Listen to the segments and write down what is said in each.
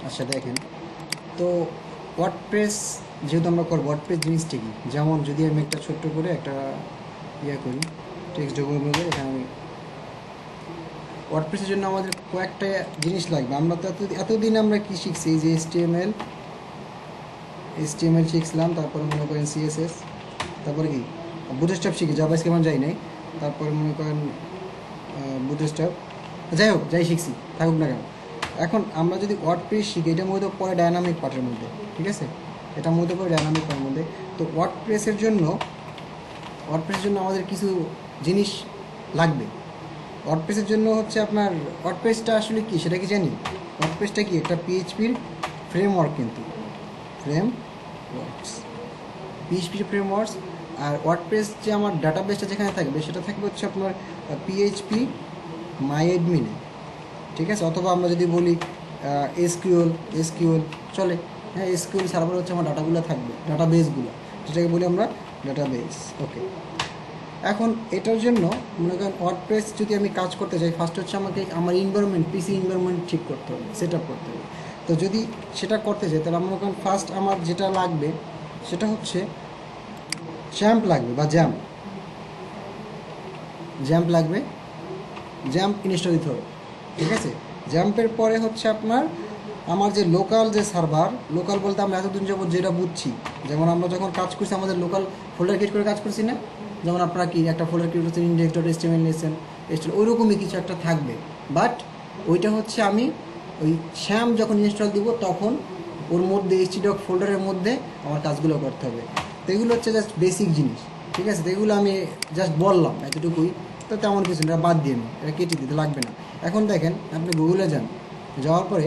আচ্ছা দেখেন, তো ওয়ার্ডপ্রেস যেহেতু আমরা করবো, ওয়ার্ডপ্রেস জিনিসটা কি, যেমন যদি আমি একটা ছোট্ট করে একটা ইয়ে করি, টেক্সট ডকুমেন্ট, এখানে আমি ওয়ার্ডপ্রেসের জন্য আমাদের কয়েকটা জিনিস লাগবে। আমরা তো এতদিন আমরা কি শিখছি, যে এইচটিএমএল শিখছিলাম, তারপরে মনে করেন সিএসএস, তারপরে কি বুটস্ট্র্যাপ শিখি, জাভাস্ক্রিপ্ট কেমন যাই নাই, তারপরে মনে করেন বুটস্ট্র্যাপ, যাই হোক যাই শিখছি থাকুক না কেন। এখন আমরা যদি ওয়ার্ডপ্রেস শিখি, এটার মধ্যে পরে ডায়নামিক পার্টের মধ্যে, ঠিক আছে, এটার মধ্যে পরে ডায়নামিক পার্টের মধ্যে। তো ওয়ার্ডপ্রেসের জন্য আমাদের কিছু জিনিস লাগবে। ওয়ার্ডপ্রেসের জন্য হচ্ছে আপনার, ওয়ার্ডপ্রেসটা আসলে কি সেটা কি জানি? ওয়ার্ডপ্রেসটা কি একটা পিএইচপির ফ্রেমওয়ার্ক, কিন্তু পিএইচপি ফ্রেমওয়ার্কস। আর ওয়ার্ডপ্রেস যে আমার ডাটাবেসটা যেখানে থাকবে, সেটা থাকবে হচ্ছে আপনার পিএইচপি মাইএডমিনে, ঠিক আছে, অথবা আমরা যদি বলি এসকিউএল চলে, হ্যাঁ, এসকিউএল সার্ভার হচ্ছে আমার ডাটাগুলো থাকবে, ডাটাবেসগুলো, যেটাকে বলি আমরা ডাটাবেস। ওকে, এখন এটার জন্য মনে করেন ওয়ার্ডপ্রেস যদি আমি কাজ করতে চাই, ফার্স্ট হচ্ছে আমাকে আমার এনভায়রনমেন্ট, পিসি এনভায়রনমেন্ট ঠিক করতে হবে, সেট আপ করতে হবে। তো যদি সেটা করতে চাই, তাহলে মনে করেন ফার্স্ট আমার যেটা লাগবে সেটা হচ্ছে জ্যাম্প লাগবে, বা জ্যাম্প লাগবে, জ্যাম্প ইনস্টল দিতে হবে, ঠিক আছে। জ্যাম্পের পরে হচ্ছে আপনার আমার যে লোকাল যে সার্ভার, লোকাল বলতে আমরা এতদিন যাবত যেটা বুঝছি, যেমন আমরা যখন কাজ করছি আমাদের লোকাল ফোল্ডার ক্রিয়েট করে কাজ করছি না, যেমন আপনারা কি একটা ফোল্ডার ক্রিয়েট করছেন, index.html নিয়েছেন, ওইরকমই কিছু একটা থাকবে, বাট ওইটা হচ্ছে আমি ওই শ্যাম যখন ইনস্টল দিব তখন ওর মধ্যে htdoc ফোল্ডারের মধ্যে আমার কাজগুলো করতে হবে। তো এগুলো হচ্ছে জাস্ট বেসিক জিনিস, ঠিক আছে। তো এগুলো আমি জাস্ট বললাম এতটুকুই, তো তেমন কিছু না, বাদ দিয়ে আমি এটা কেটে দিতে লাগবে না। এখন দেখেন, আপনি গুগলে যান, যাওয়ার পরে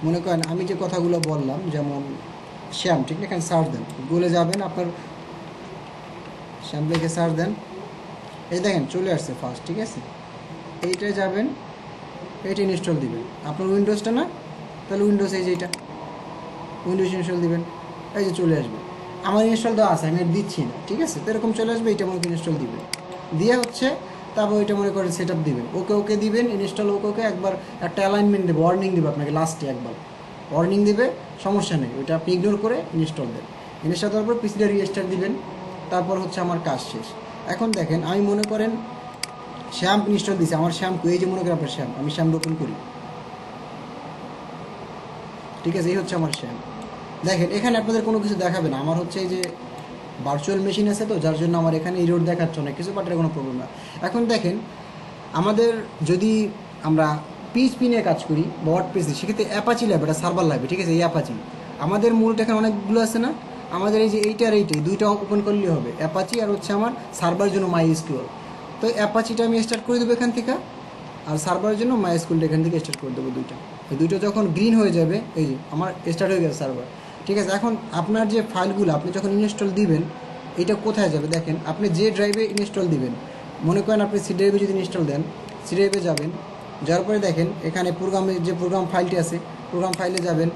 মনে করেন আমি যে কথাগুলো বললাম, যেমন শ্যাম, ঠিক না, এখানে সার্চ দেন, গুগলে যাবেন, আপনার শ্যাম লিখে সার্চ দেন, এই দেখেন চলে আসছে ফার্স্ট, ঠিক আছে। এইটায় যাবেন, এইটা ইনস্টল দিবেন, আপনার উইন্ডোজটা না, তাহলে উইন্ডোজ, এই যে এইটা উইন্ডোজ ইনস্টল দিবেন, এই যে চলে আসবে। আমার ইনস্টল দেওয়া আছে, আমি আর দিচ্ছি না, ঠিক আছে। তো এরকম চলে আসবে, এইটা মনে করেন ইনস্টল দিবেন, দিয়ে হচ্ছে তারপর ওইটা মনে করেন সেট আপ দিবেন, ওকে দিবেন, ইনস্টল ওকে একবার একটা অ্যালাইনমেন্ট দেবে, ওয়ার্নিং দেবে আপনাকে, লাস্টে একবার ওয়ার্নিং দেবে, সমস্যা নেই, ওইটা আপনি ইগনোর করে ইনস্টল দেন। ইনস্টল দেওয়ার পর পিসিটা রিস্টার্ট দিবেন, তারপর হচ্ছে আমার কাজ শেষ। এখন দেখেন, আমি মনে করেন শ্যাম্প ইনস্টল দিছি, আমার শ্যাম্পু, এই যে মনে করেন আপনার শ্যাম্প, আমি শ্যাম্প ওপেন করি, ঠিক আছে, এই হচ্ছে আমার শ্যাম্প। দেখেন এখানে আপনাদের কোনো কিছু দেখাবে না, আমার হচ্ছে এই যে ভার্চুয়াল মেশিন আছে, তো যার জন্য আমার এখানে ইরোড দেখাচ্ছে অনেক কিছু, বাট এর কোনো প্রবলেম না। এখন দেখেন, আমাদের যদি আমরা পিএইচপি নিয়ে কাজ করি বা ওয়ার্ডপ্রেস, সেক্ষেত্রে অ্যাপাচি লাগবে, এটা সার্ভার লাগবে, ঠিক আছে। এই অ্যাপাচি আমাদের মূলত এখানে অনেকগুলো আছে না, আমাদের এই যে এইটার দুইটা ওপেন করলেই হবে, অ্যাপাচি আর হচ্ছে আমার সার্ভারের জন্য মাইএসকিউএল। তো অ্যাপাচিটা আমি স্টার্ট করে দেবো এখান থেকে, আর সার্ভারের জন্য মাইএসকিউএলটা এখান থেকে স্টার্ট করে দেবো দুইটা। এই দুইটা যখন গ্রিন হয়ে যাবে, এই যে আমার স্টার্ট হয়ে গেছে সার্ভার, ঠিক আছে। এখন আপনার যে ফাইলগুলো আপনি যখন ইনস্টল দিবেন, এটা কোথায় যাবে দেখেন, আপনি যে ড্রাইভে ইনস্টল দিবেন, মনে করেন আপনি সি ড্রাইভে যদি ইনস্টল দেন, সি ড্রাইভে যাবেন, যাওয়ার পরে দেখেন এখানে প্রোগ্রামের যে প্রোগ্রাম ফাইলটি আছে, প্রোগ্রাম ফাইলে যাবেন,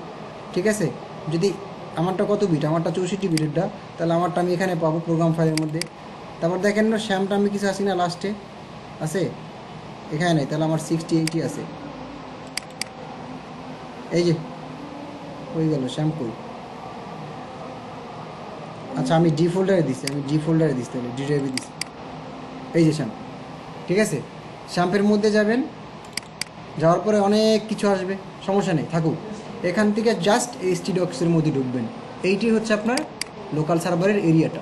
ঠিক আছে। যদি আমারটা কত বিট, আমারটা 64 বিটেরটা, তাহলে আমারটা আমি এখানে পাবো প্রোগ্রাম ফাইলের মধ্যে। তারপর দেখেন না, শ্যামটা আমি কিছু আসি না, লাস্টে আছে, এখানে নেই, তাহলে আমার 68 আছে, এই যে হয়ে গেল শ্যাম্পু। আচ্ছা, আমি ডি ফোল্ডারে দিচ্ছি, তাহলে ডি ড্রাইভে দিচ্ছি, এই যে শ্যাম্প, ঠিক আছে। শ্যাম্পের মধ্যে যাবেন, যাওয়ার পরে অনেক কিছু আসবে, সমস্যা নেই, থাকুক। এখান থেকে জাস্ট htdocs-এর মধ্যে ঢুকবেন, এইটি হচ্ছে আপনার লোকাল সার্ভারের এরিয়াটা,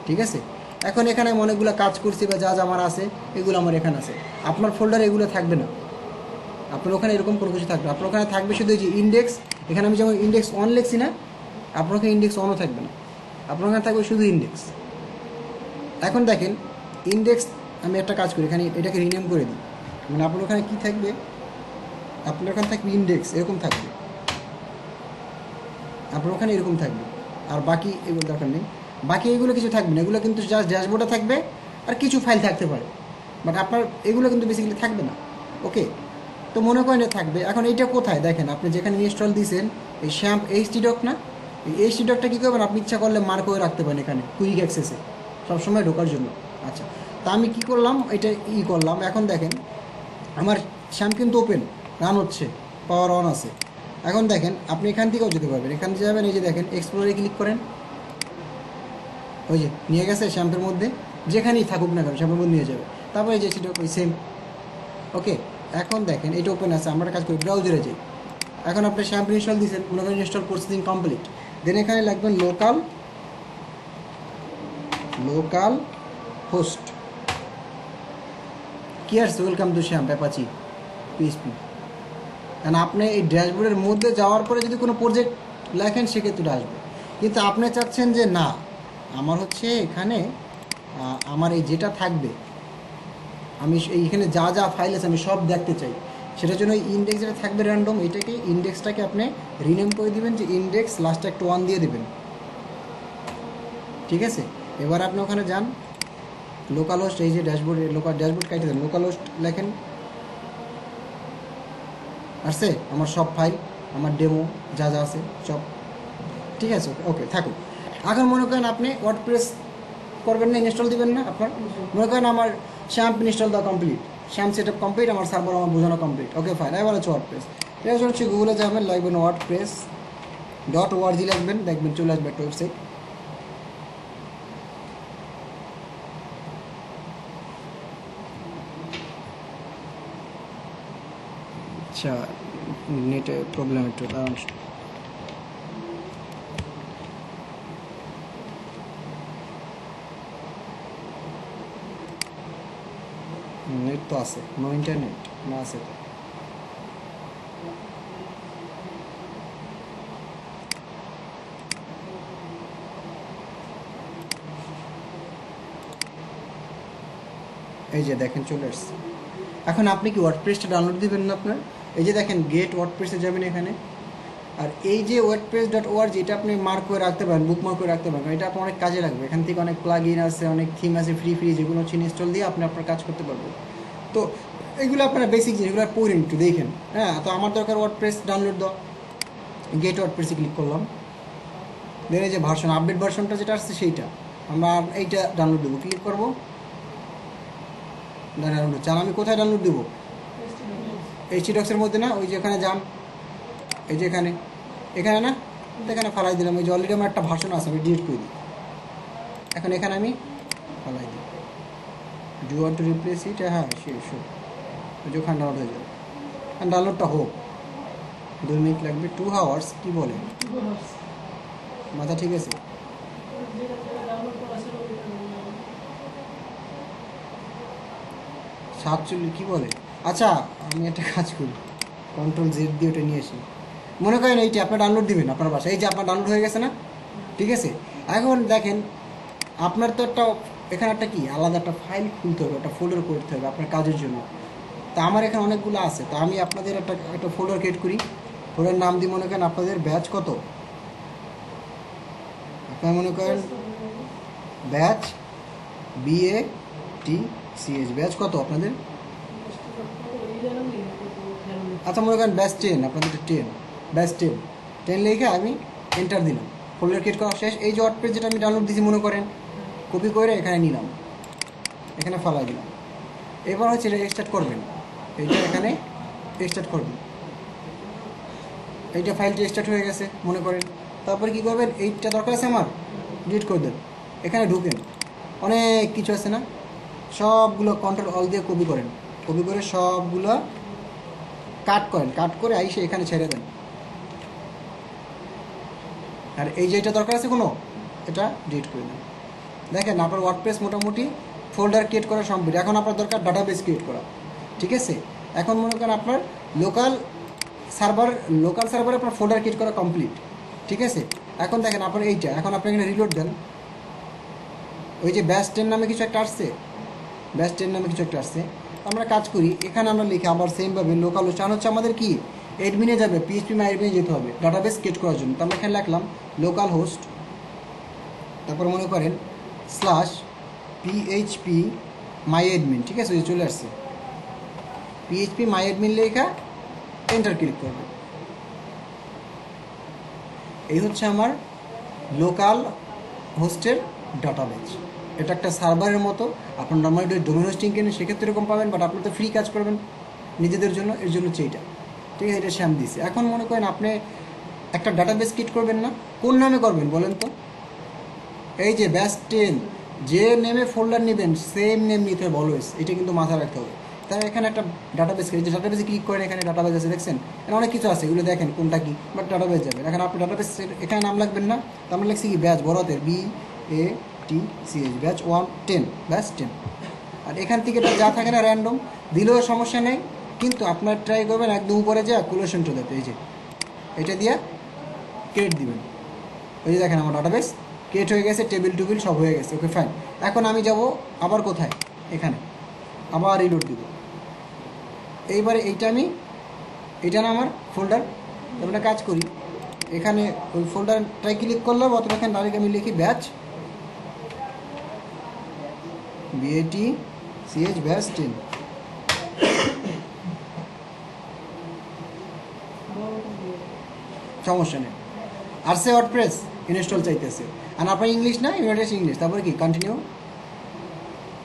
ঠিক আছে। এখন এখানে আমি অনেকগুলো কাজ করছি, বা যা আমার আছে এগুলো আমার এখানে আছে, আপনার ফোল্ডারে এগুলো থাকবে না, আপনার ওখানে এরকম কোনো কিছু থাকবে, আপনার ওখানে থাকবে শুধু এই যে ইন্ডেক্স, এখানে আমি যেমন ইন্ডেক্স অন লিখছি না, আপনার ওখানে ইন্ডেক্স অনও থাকবে না, আপনার ওখানে থাকবে শুধু ইন্ডেক্স। এখন দেখেন ইন্ডেক্স, আমি একটা কাজ করি, এখানে এটাকে রিনেম করে দিই, মানে আপনার ওখানে কী থাকবে, আপনার ওখানে থাকবে ইন্ডেক্স, এরকম থাকবে, আপনার ওখানে এরকম থাকবে, আর বাকি এগুলো দরকার নেই, বাকি এগুলো কিছু থাকবে না, এগুলো কিন্তু জাস্ট ড্যাশবোর্ডে থাকবে, আর কিছু ফাইল থাকতে পারে, বাট আপনার এগুলো কিন্তু বেসিক্যালি থাকবে না। ওকে, তো মনে করেন এটা থাকবে। এখন এইটা কোথায় দেখেন, আপনি যেখানে ইনস্টল দিয়েছেন, এই শ্যাম্প htdoc না, এই htdoc-টা কী করবেন, আপনি ইচ্ছা করলে মার্ক করে রাখতে পারেন এখানে কুইক অ্যাক্সেসে সবসময় ঢোকার জন্য। আচ্ছা, তা আমি কী করলাম, এটা করলাম। এখন দেখেন আমার শ্যাম কিন্তু ওপেন রান হচ্ছে, পাওয়ার অন আছে। এখন দেখেন আপনি এখান থেকেও যেতে পারবেন, এখান থেকে যাবেন, এই যে দেখেন এক্সপ্লোরে ক্লিক করেন, ওই যে নিয়ে গেছে শ্যাম্পের মধ্যে, যেখানেই থাকুক না কেন শ্যাম্পের মধ্যে নিয়ে যাবে। তারপরে যে সেটা ওই সেম। ওকে, এখন দেখেন এটা ওপেন আছে, আমরা কাজ করি ব্রাউজারে যাই। এখন আপনি শ্যাম্পু ইনস্টল দিয়েছেন, মনে করেন ইনস্টল প্রসেসিং কমপ্লিট, দেন এখানে লাগবেন লোকাল হোস্ট কি আসছে, ওয়েলকাম টু শ্যাম্প অ্যাপাচি পিএইচপি। কারণ আপনি এই ড্যাশবোর্ডের মধ্যে যাওয়ার পরে যদি কোনো প্রজেক্ট লেখেন সেক্ষেত্রে আসবে, কিন্তু আপনি চাচ্ছেন যে না আমার হচ্ছে এখানে আমার এই যেটা থাকবে, আমি এইখানে যা যা ফাইল আছে আমি সব দেখতে চাই, সেটার জন্য ইন্ডেক্স যেটা থাকবে র্যান্ডম, এটাকে ইন্ডেক্সটাকে আপনি রিনেম করে দিবেন যে ইন্ডেক্স, লাস্টে একটা 1 দিয়ে দেবেন। ঠিক আছে, এবার আপনি ওখানে যান, লোকাল হোস্ট, এই যে ড্যাশবোর্ড কাটে দেন, লোকাল হোস্ট লেখেন, আসছে আমার সব ফাইল, আমার ডেমো যা যা আছে সব। ঠিক আছে, ওকে থাকুক। এখন মনে করেন আপনি ওয়ার্ডপ্রেস করবেন না, ইনস্টল দিবেন না, আপনার মনে করেন আমার শ্যাম্প ইনস্টল দেওয়া কমপ্লিট, শ্যাম্প সেট আপ কমপ্লিট, আমার সার্ভার আমার বোঝানো কমপ্লিট। ওকে ফাইন, এবার হচ্ছে ওয়ার্ডপ্রেস। এবার হচ্ছে গুগলে যাবেন, লিখবেন wordpress.org লিখবেন, দেখবেন চলে আসবে একটা ওয়েবসাইট। আচ্ছা, নেটে প্রবলেম একটু, নেট তো আছে, নো ইন্টারনেট না আছে তো। এই যে দেখেন চলে আসছে। এখন আপনি কি ওয়ার্ডপ্রেসটা ডাউনলোড দিবেন না আপনার, এই যে দেখেন গেট ওয়ার্ডপ্রেসে যাবেন এখানে, আর এই যে wordpress.org এটা আপনি মার্ক করে রাখতে পারেন, বুক মার্ক করে রাখতে পারেন, এটা আপনার অনেক কাজে লাগবে। এখান থেকে অনেক প্লাগ ইন আছে, অনেক থিম আছে ফ্রি যেগুলো হচ্ছে ইনস্টল দিয়ে আপনি আপনার কাজ করতে পারবেন। তো এগুলো আপনারা বেসিক জিনিসগুলো পড়েন একটু দেখেন। হ্যাঁ, তো আমার দরকার ওয়ার্ডপ্রেস ডাউনলোড দাও, গেট ওয়ার্ডপ্রেসে ক্লিক করলাম, দেন এই যে ভার্সন আপডেট ভার্সনটা যেটা আসছে সেইটা আমরা এইটা ডাউনলোড দেবো, ক্লিক করবো, ডাউনলোড হচ্ছে। আর আমি কোথায় ডাউনলোড দেবো, HTDocs-এর মধ্যে না, ওই যে এখানে যান, এই যে এখানে না, এখানে ফালাই দিলাম, ওই যে অলরেডি আমার একটা ভার্সন আছে আমি ডিলিট করে দিই, এখন এখানে আমি ফালাই দিই, ডু ওয়ান্ট টু রিপ্লেস ইট, হ্যাঁ শিওর, ওই যে ওখানে ডাউনলোড হয়ে যাবে। ডাউনলোডটা হোক, 2 মিনিট লাগবে, 2 আওয়ার্স কি বলে মাথা ঠিক আছে। সাতচল্লিশ কী বলে, আচ্ছা আমি একটা কাজ করি, Ctrl Z দিয়ে ওটা নিয়ে আসি, মনে করেন এইটা আপনার ডাউনলোড দিবেন আপনার বাসায়, এই যে আপনার ডাউনলোড হয়ে গেছে না, ঠিক আছে। এখন দেখেন আপনার তো একটা এখানে একটা কি আলাদা একটা ফাইল খুলতে হবে, একটা ফোল্ডার করতে হবে আপনার কাজের জন্য। তা আমার এখানে অনেকগুলো আছে, তা আমি আপনাদের একটা ফোল্ডার ক্রিয়েট করি, ফোল্ডার নাম দিই মনে করেন আপনাদের ব্যাচ কত, আপনার মনে করেন ব্যাচ BATCH, ব্যাচ কত আপনাদের, আচ্ছা মনে করেন ব্যাচ 10, আপনাদের 10, ব্যাচ 10 লিখে আমি এন্টার দিলাম, ফোল্ডার ক্রিয়েট করা শেষ। এই যে ওয়ার্ডপ্রেস যেটা আমি ডাউনলোড দিয়েছি মনে করেন, কপি করে এখানে নিলাম, এখানে ফালাই দিলাম। এবার হচ্ছে এটা এক্সট্রাক্ট করবেন, এইটা এখানে এক্সট্রাক্ট করবেন, এইটা ফাইলটি এক্সট্রাক্ট হয়ে গেছে মনে করেন। তারপরে কী করবেন, এইটা দরকার আছে আমার, ডিলিট করে দেন, এখানে ঢুকেন, অনেক কিছু আছে না, সবগুলো Ctrl-Alt দিয়ে কপি করেন, কপি করে সবগুলো কাট করেন, কাট করে আইসে এখানে ছেড়ে দেন। আর এই যে এটা দরকার আছে কোনো, এটা ডিলিট করে দেন। দেখেন আপনার ওয়ার্ডপ্রেস মোটামুটি ফোল্ডার ক্রিয়েট করা সম্ভব। এখন আপনার দরকার ডাটাবেস ক্রিয়েট করা, ঠিক আছে। এখন মনে করেন আপনার লোকাল সার্ভারে আপনার ফোল্ডার ক্রিয়েট করা কমপ্লিট, ঠিক আছে। এখন দেখেন আপনার এইটা, এখন আপনি এখানে রিলোড দেন, ওই যে ব্যাচ 10 নামে কিছু একটা আসছে, আমরা কাজ করি এখানে, আমরা লিখে আবার সেমভাবে লোকাল হোস্ট হচ্ছে আমাদের কি অ্যাডমিনে যাবে, PHP মাই অ্যাডমিনে যেতে হবে ডাটাবেস ক্রিয়েট করার জন্য। তো আমরা এখানে লিখলাম লোকাল হোস্ট, তারপর মনে করেন /PHP মাই অ্যাডমিন, ঠিক আছে, চলে আসছে PHP মাই অ্যাডমিন লেখা এন্টার ক্লিক করবে। এই হচ্ছে আমার লোকাল হোস্টের ডাটাবেস। এটা একটা সার্ভারের মতো, আপনার নর্মালি ডোমেন হোস্টিং কেনেন সেক্ষেত্রে এরকম পাবেন, বাট আপনি তো ফ্রি কাজ করবেন, নিজেদের জন্য, এর জন্য হচ্ছে এইটা। ঠিক আছে, এটা শ্যাম দিছে। এখন মনে করেন আপনি একটা ডাটাবেস ক্রিয়েট করবেন না, কোন নামে করবেন বলেন তো? এই যে ব্যাস 10, যে নেমে ফোল্ডার নেবেন সেম নেম নিতে হবে অলওয়েজ, এটা কিন্তু মাথায় রাখতে হবে। তাই এখানে একটা ডাটাবেস, এই যে ডাটাবেসে ক্লিক করেন, এখানে ডাটাবেস আছে দেখছেন, এখানে অনেক কিছু আছে, এগুলো দেখেন কোনটা কি, বাট ডাটাবেস যাবে। এখন আপনি ডাটাবেস এখানে নাম লাগবেন না, তো আমরা লিখছি কি ব্যাচ, বড় হাতের BATCH, ব্যাচ 110, ব্যাচ 10। আর এখান থেকে এটা যা থাকে না র্যান্ডম দিলেও সমস্যা নেই, কিন্তু আপনার ট্রাই করবেন একদম উপরে যা কুলেশন টু দিতে, এই যে এটা দিয়ে ক্রিয়েট দিবেন। ওই যে দেখেন আমার ডাটাবেস ক্রিয়েট হয়ে গেছে, টেবিল টুবিল সব হয়ে গেছে। Okay fine. এখন আমি যাব আবার কোথায়, এখানে আবার রিলোড দিব। এইবারে এইটা না আমার ফোল্ডার, আমরা কাজ করি এখানে ওই ফোল্ডারটাই ক্লিক করলাম, অথবা এখানে ডাইরেক্ট আমি লিখি ব্যাচ BATCH ব্যাচ 10। সমস্যা নেই। আর সে ওয়ার্ডপ্রেস ইনস্টল চাইতেছে, আর আপনার ইংলিশ না, ইউনিটেস ইংলিশ, তারপরে কি কন্টিনিউ,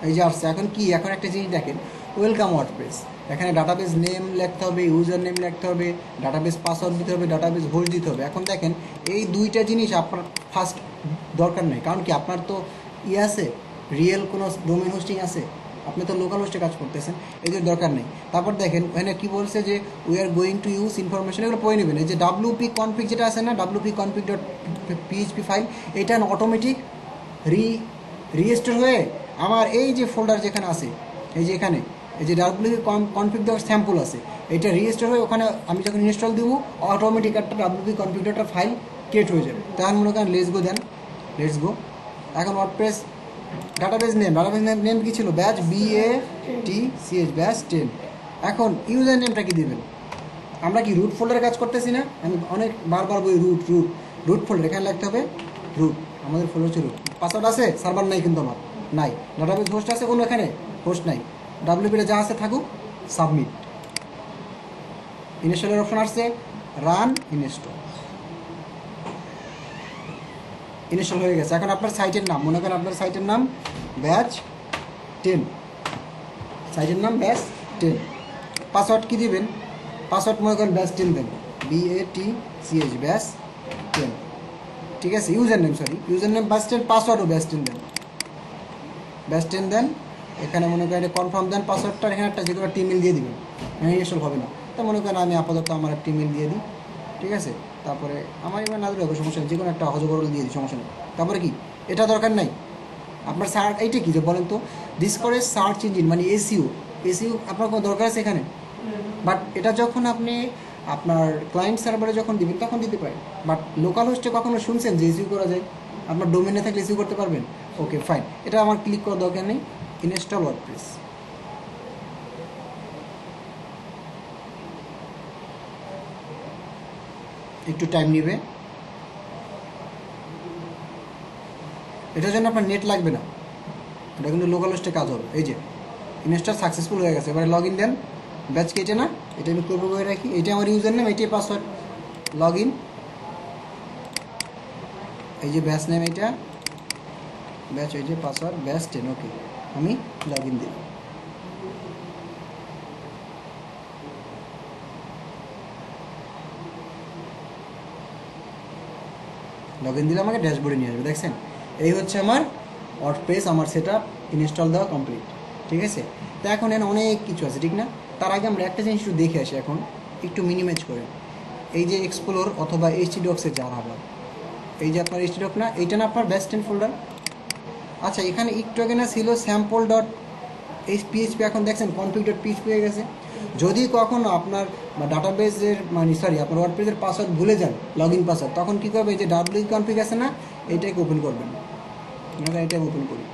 এই যে আসছে। এখন কি, এখন একটা জিনিস দেখেন, ওয়েলকাম ওয়ার্ডপ্রেস, এখানে ডাটাবেস নেম লিখতে হবে, ইউজার নেম লিখতে হবে, ডাটাবেস পাসওয়ার্ড দিতে হবে, ডাটাবেস হোস্ট দিতে হবে। এখন দেখেন এই দুইটা জিনিস আপনার ফার্স্ট দরকার নেই, কারণ কি আপনার তো আছে, রিয়েল কোনো ডোমেন হোস্টিং আছে, আপনি তো লোকাল হোস্টে কাজ করতেছেন, এদের দরকার নেই। তারপর দেখেন ওখানে কী বলছে যে we are going to use information, এগুলো পড়ে নেবেন। এই যে WP config যেটা আছে না, WP config.php ফাইল, এটা অটোমেটিক রিস্টোর হয়ে আমার এই যে ফোল্ডার যেখানে আছে, এই যে এখানে এই যে WP config স্যাম্পল আছে, এটা রিস্টোর হয়ে ওখানে আমি যখন ইনস্টল দিব অটোমেটিক একটা WP config ফাইল ক্রিয়েট হয়ে যাবে। তাহলে মনে করেন let's go then, let's go. এখন ওয়ার্ডপ্রেস ডাটাবেস নেম কি ছিল, ব্যাচ BATCH ব্যাচ 10। এখন ইউজার নেমটা কি দেবেন, আমরা কি রুট ফোল্ডারে কাজ করতেছি না, আমি অনেক বারবার বলি রুট ফোল্ডার, এখানে লিখতে হবে রুট, আমাদের ফোল্ডার হচ্ছে রুট। পাসওয়ার্ড আছে, সার্ভার নাই কিন্তু আমার নাই, ডাটাবেস হোস্ট আছে কোনো, এখানে হোস্ট নাই, WP-তে যা আছে থাকুক, সাবমিট। ইনস্টলের অপশন আসছে, রান ইনস্টল হয়ে গেছে। এখন আপনার সাইটের নাম, মনে করেন আপনার সাইটের নাম ব্যাচ 10, সাইটের নাম ব্যাচ 10। পাসওয়ার্ড কী দিবেন, পাসওয়ার্ড মনে করেন ব্যাচ 10 দেন, BATCH ব্যাচ 10। ঠিক আছে, ইউজার নেম ব্যাচ 10, পাসওয়ার্ডও ব্যাচ 10 দেন, ব্যাচ 10 দেন। এখানে মনে করেন কনফার্ম দেন পাসওয়ার্ডটা, এখানে একটা যে কোনো একটা ইমেল দিয়ে দিবেন, এখানে ইনস্টল হবে না। তো মনে করেন আমি আপাতত আমার একটা ইমেল দিয়ে দিই, ঠিক আছে। তারপরে আমার ইমেল না দিলে হবে, সমস্যা নেই, যে কোনো একটা হজবরল দিয়ে দিই, সমস্যা নেই। তারপরে কি, এটা দরকার নাই আপনার এইটা কি যে বলেন তো, ডিসকভারেজ সার্চ ইঞ্জিন মানে এসইও আপনার কোনো দরকার আছে এখানে, বাট এটা যখন আপনি আপনার ক্লায়েন্ট সার্ভারে যখন দিবেন তখন দিতে পারেন, বাট লোকাল হোস্টে কখনো শুনছেন যে এসইও করা যায়, আপনার ডোমেনে থাকলে এসইও করতে পারবেন। ওকে ফাইন, এটা আমার ক্লিক করার দরকার নেই, ইনস্টল ওয়ার্ডপ্রেস। একটু টাইম নেবে, এটার জন্য আপনার নেট লাগবে না, এটা কিন্তু লোকাল হোস্টে কাজ হবে। এই যে ইনস্টল সাকসেসফুল হয়ে গেছে, এবারে লগ ইন দেন, ব্যাচ কেটে না, এটা আমি করবো করে রাখি, এইটা আমার ইউজার নেম, এইটাই পাসওয়ার্ড, লগ ইন, এই যে ব্যাচ নেম এইটা ব্যাচ, এই যে পাসওয়ার্ড ব্যাচ 10। ওকে, আমি লগ ইন দিলাম। লগ ইন দিলে আমাকে ড্যাশবোর্ডে নিয়ে আসবে, দেখছেন এই হচ্ছে আমার ওয়ার্ডপ্রেস, আমার সেট আপ ইনস্টল দেওয়া কমপ্লিট। ঠিক আছে, তো এখন এখানে অনেক কিছু আছে, ঠিক না? তার আগে আমরা একটা জিনিস একটু দেখে আসি, এখন একটু মিনিমাইজ করে, এই যে এক্সপ্লোর অথবা htdocs-এর জাভার, এই যে আপনার htdocs না, এইটা না আপনার ব্যাচ 10 ফোল্ডার। আচ্ছা, এখানে একটু আগে না ছিল sample.php, এখন দেখছেন config.php হয়ে গেছে। যদি কখনো আপনার ডাটাবেসের আপনার ওয়ার্ডপ্রেসের পাসওয়ার্ড ভুলে যান, লগ ইন পাসওয়ার্ড, তখন কী করবে, এই যে WP config আছে না, এইটাকে ওপেন করবেন, আমরা এটাই ওপেন করি।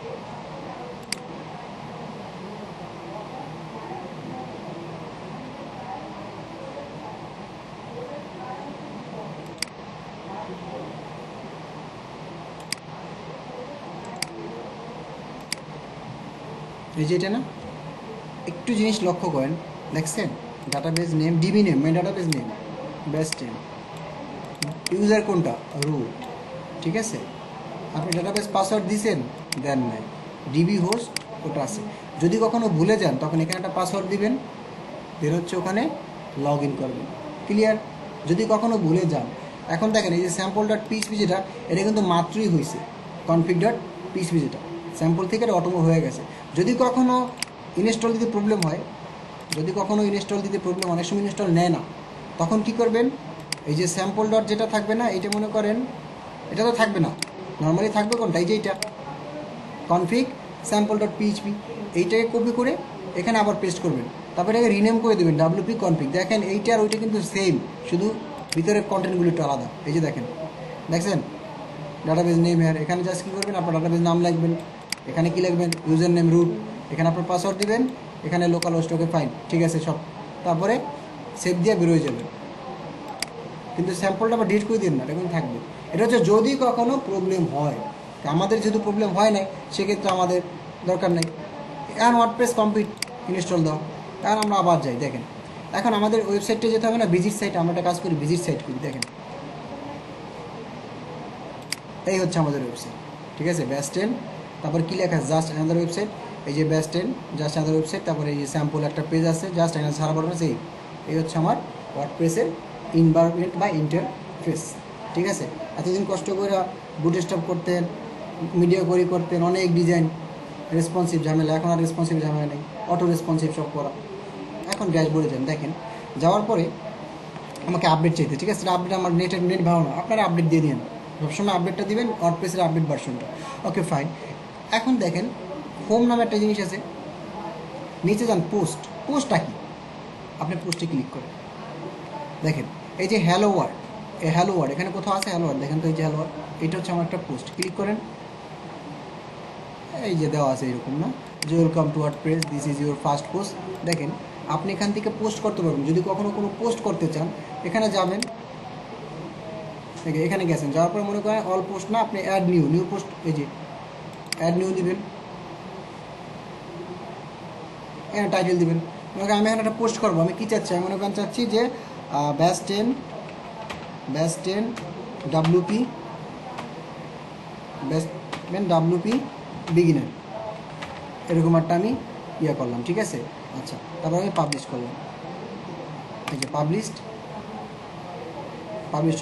এই যে এটা না, একটু জিনিস লক্ষ্য করেন, দেখছেন ডাটাবেস নেম DB নেম, মানে ডাটাবেস নেম ব্যাচ 10, ইউজার কোনটা, রুট। ঠিক আছে, আপনি ডাটাবেস পাসওয়ার্ড দিয়েছেন, দেন নাই, DB হোস্ট ওটা আছে। যদি কখনো ভুলে যান তখন এখানে একটা পাসওয়ার্ড দিবেন, দেন হচ্ছে ওখানে লগ ইন করবেন। ক্লিয়ার? যদি কখনো ভুলে যান, এখন দেখেন এই যে স্যাম্পল ডট পিএইচপি যেটা, এটা কিন্তু মাত্রই হয়েছে কনফিগ ডট পিএইচপি যেটা, স্যাম্পল থেকে এটা অটোমো হয়ে গেছে। যদি কখনো ইনস্টল দিতে প্রবলেম হয়, অনেক সময় ইনস্টল নেয় না, তখন কি করবেন, এই যে স্যাম্পল ডট যেটা থাকবে না, এটা মনে করেন এটা তো থাকবে না, নর্মালি থাকবে কোনটা, এই যে এইটা কনফিগ স্যাম্পল ডট পিএইচপি, এইটাকে কপি করে এখানে আবার পেস্ট করবেন, তারপরে এটাকে রিনেম করে দেবেন ডাব্লিউপি কনফিগ। দেখেন এইটা আর ওইটা কিন্তু সেম, শুধু ভিতরের কন্টেন্টগুলো একটু আলাদা। এই যে দেখছেন ডাটাবেজ নেম হেয়ার, এখানে জাস্ট কী করবেন, আপনার ডাটাবেজ নাম লিখবেন, এখানে কি লিখবেন, ইউজার নেম রুট, এখানে আপনার পাসওয়ার্ড দিবেন, এখানে লোকাল হোস্ট, ওকে ফাইন, ঠিক আছে সব, তারপরে সেভ দিয়ে বেরোয় যাবে। কিন্তু স্যাম্পলটা আবার ডিলিট করে দিন না, এখন থাকবে। এটা হচ্ছে যদি কখনো প্রবলেম হয়, আমাদের যেহেতু প্রবলেম হয় নাই সেক্ষেত্রে আমাদের দরকার নেই। এখন ওয়ার্ডপ্রেস কমপ্লিট ইনস্টল দাও, এখন আমরা আবার যাই। দেখেন এখন আমাদের ওয়েবসাইটে যেতে হবে না, ভিজিট সাইট, আমরা একটা কাজ করি ভিজিট সাইট করি। দেখেন এই হচ্ছে আমাদের ওয়েবসাইট, ঠিক আছে, ব্যাস 10, তারপর কী লেখা আছে, জাস্ট অ্যানাদার ওয়েবসাইট, এই যে ব্যাস 10 জাস্ট অ্যানাদার ওয়েবসাইট, তারপরে এই যে স্যাম্পল একটা পেজ আছে, জাস্ট অ্যানাদার সারা বড় আছে। এই হচ্ছে আমার ওয়ার্ডপ্রেসের ইনভায়রনমেন্ট বা ইন্টারফেস, ঠিক আছে। এতদিন কষ্ট করে বুটস্ট্র্যাপ করতেন, মিডিয়া কোয়ারি করতেন, অনেক ডিজাইন, রেসপন্সিভ ঝামেলা, এখন আর রেসপন্সিভ ঝামেলা নেই, অটো রেসপন্সিভ সব করা। এখন ড্যাশবোর্ডে যান, দেখেন যাওয়ার পরে আমাকে আপডেট চাইতে, ঠিক আছে, আপডেট আমার নেট ভালো না, আপনারা আপডেট দিয়ে দিন, সবসময় আপডেটটা দিবেন ওয়ার্ডপ্রেসের আপডেট ভার্সনটা, ওকে ফাইন। এখন দেখেন হোম নামে একটা জিনিস আছে, নিচে যান পোস্টটা কি, আপনি পোস্টে ক্লিক করেন, দেখেন এই যে হ্যালো ওয়ার্ড এখানে কোথাও আছে হ্যালো ওয়ার্ড, দেখেন তো এই যে হ্যালো ওয়ার্ড, এটা হচ্ছে আমার একটা পোস্ট, ক্লিক করেন, এই যে দেওয়া আছে এরকম না, যে welcome to WordPress, this is your first post. দেখেন আপনি এখান থেকে পোস্ট করতে পারবেন, যদি কখনো কোনো পোস্ট করতে চান এখানে যাবেন, এখানে গেছেন, যাওয়ার পরে মনে করেন অল পোস্ট না, আপনি অ্যাড নিউ পোস্ট, এই যে অ্যাড নিউ দিবেন, এখানে টাইটেল দিবেন। মনে করেন আমি এখানে একটা পোস্ট করবো, আমি কী চাচ্ছি, আমি মনে করেন চাচ্ছি যে ব্যাস 10 ডাব্লিউপি বিগিনার, এরকম একটা আমি করলাম, ঠিক আছে। আচ্ছা, তারপর আমি পাবলিশ করলাম, এই যে পাবলিশ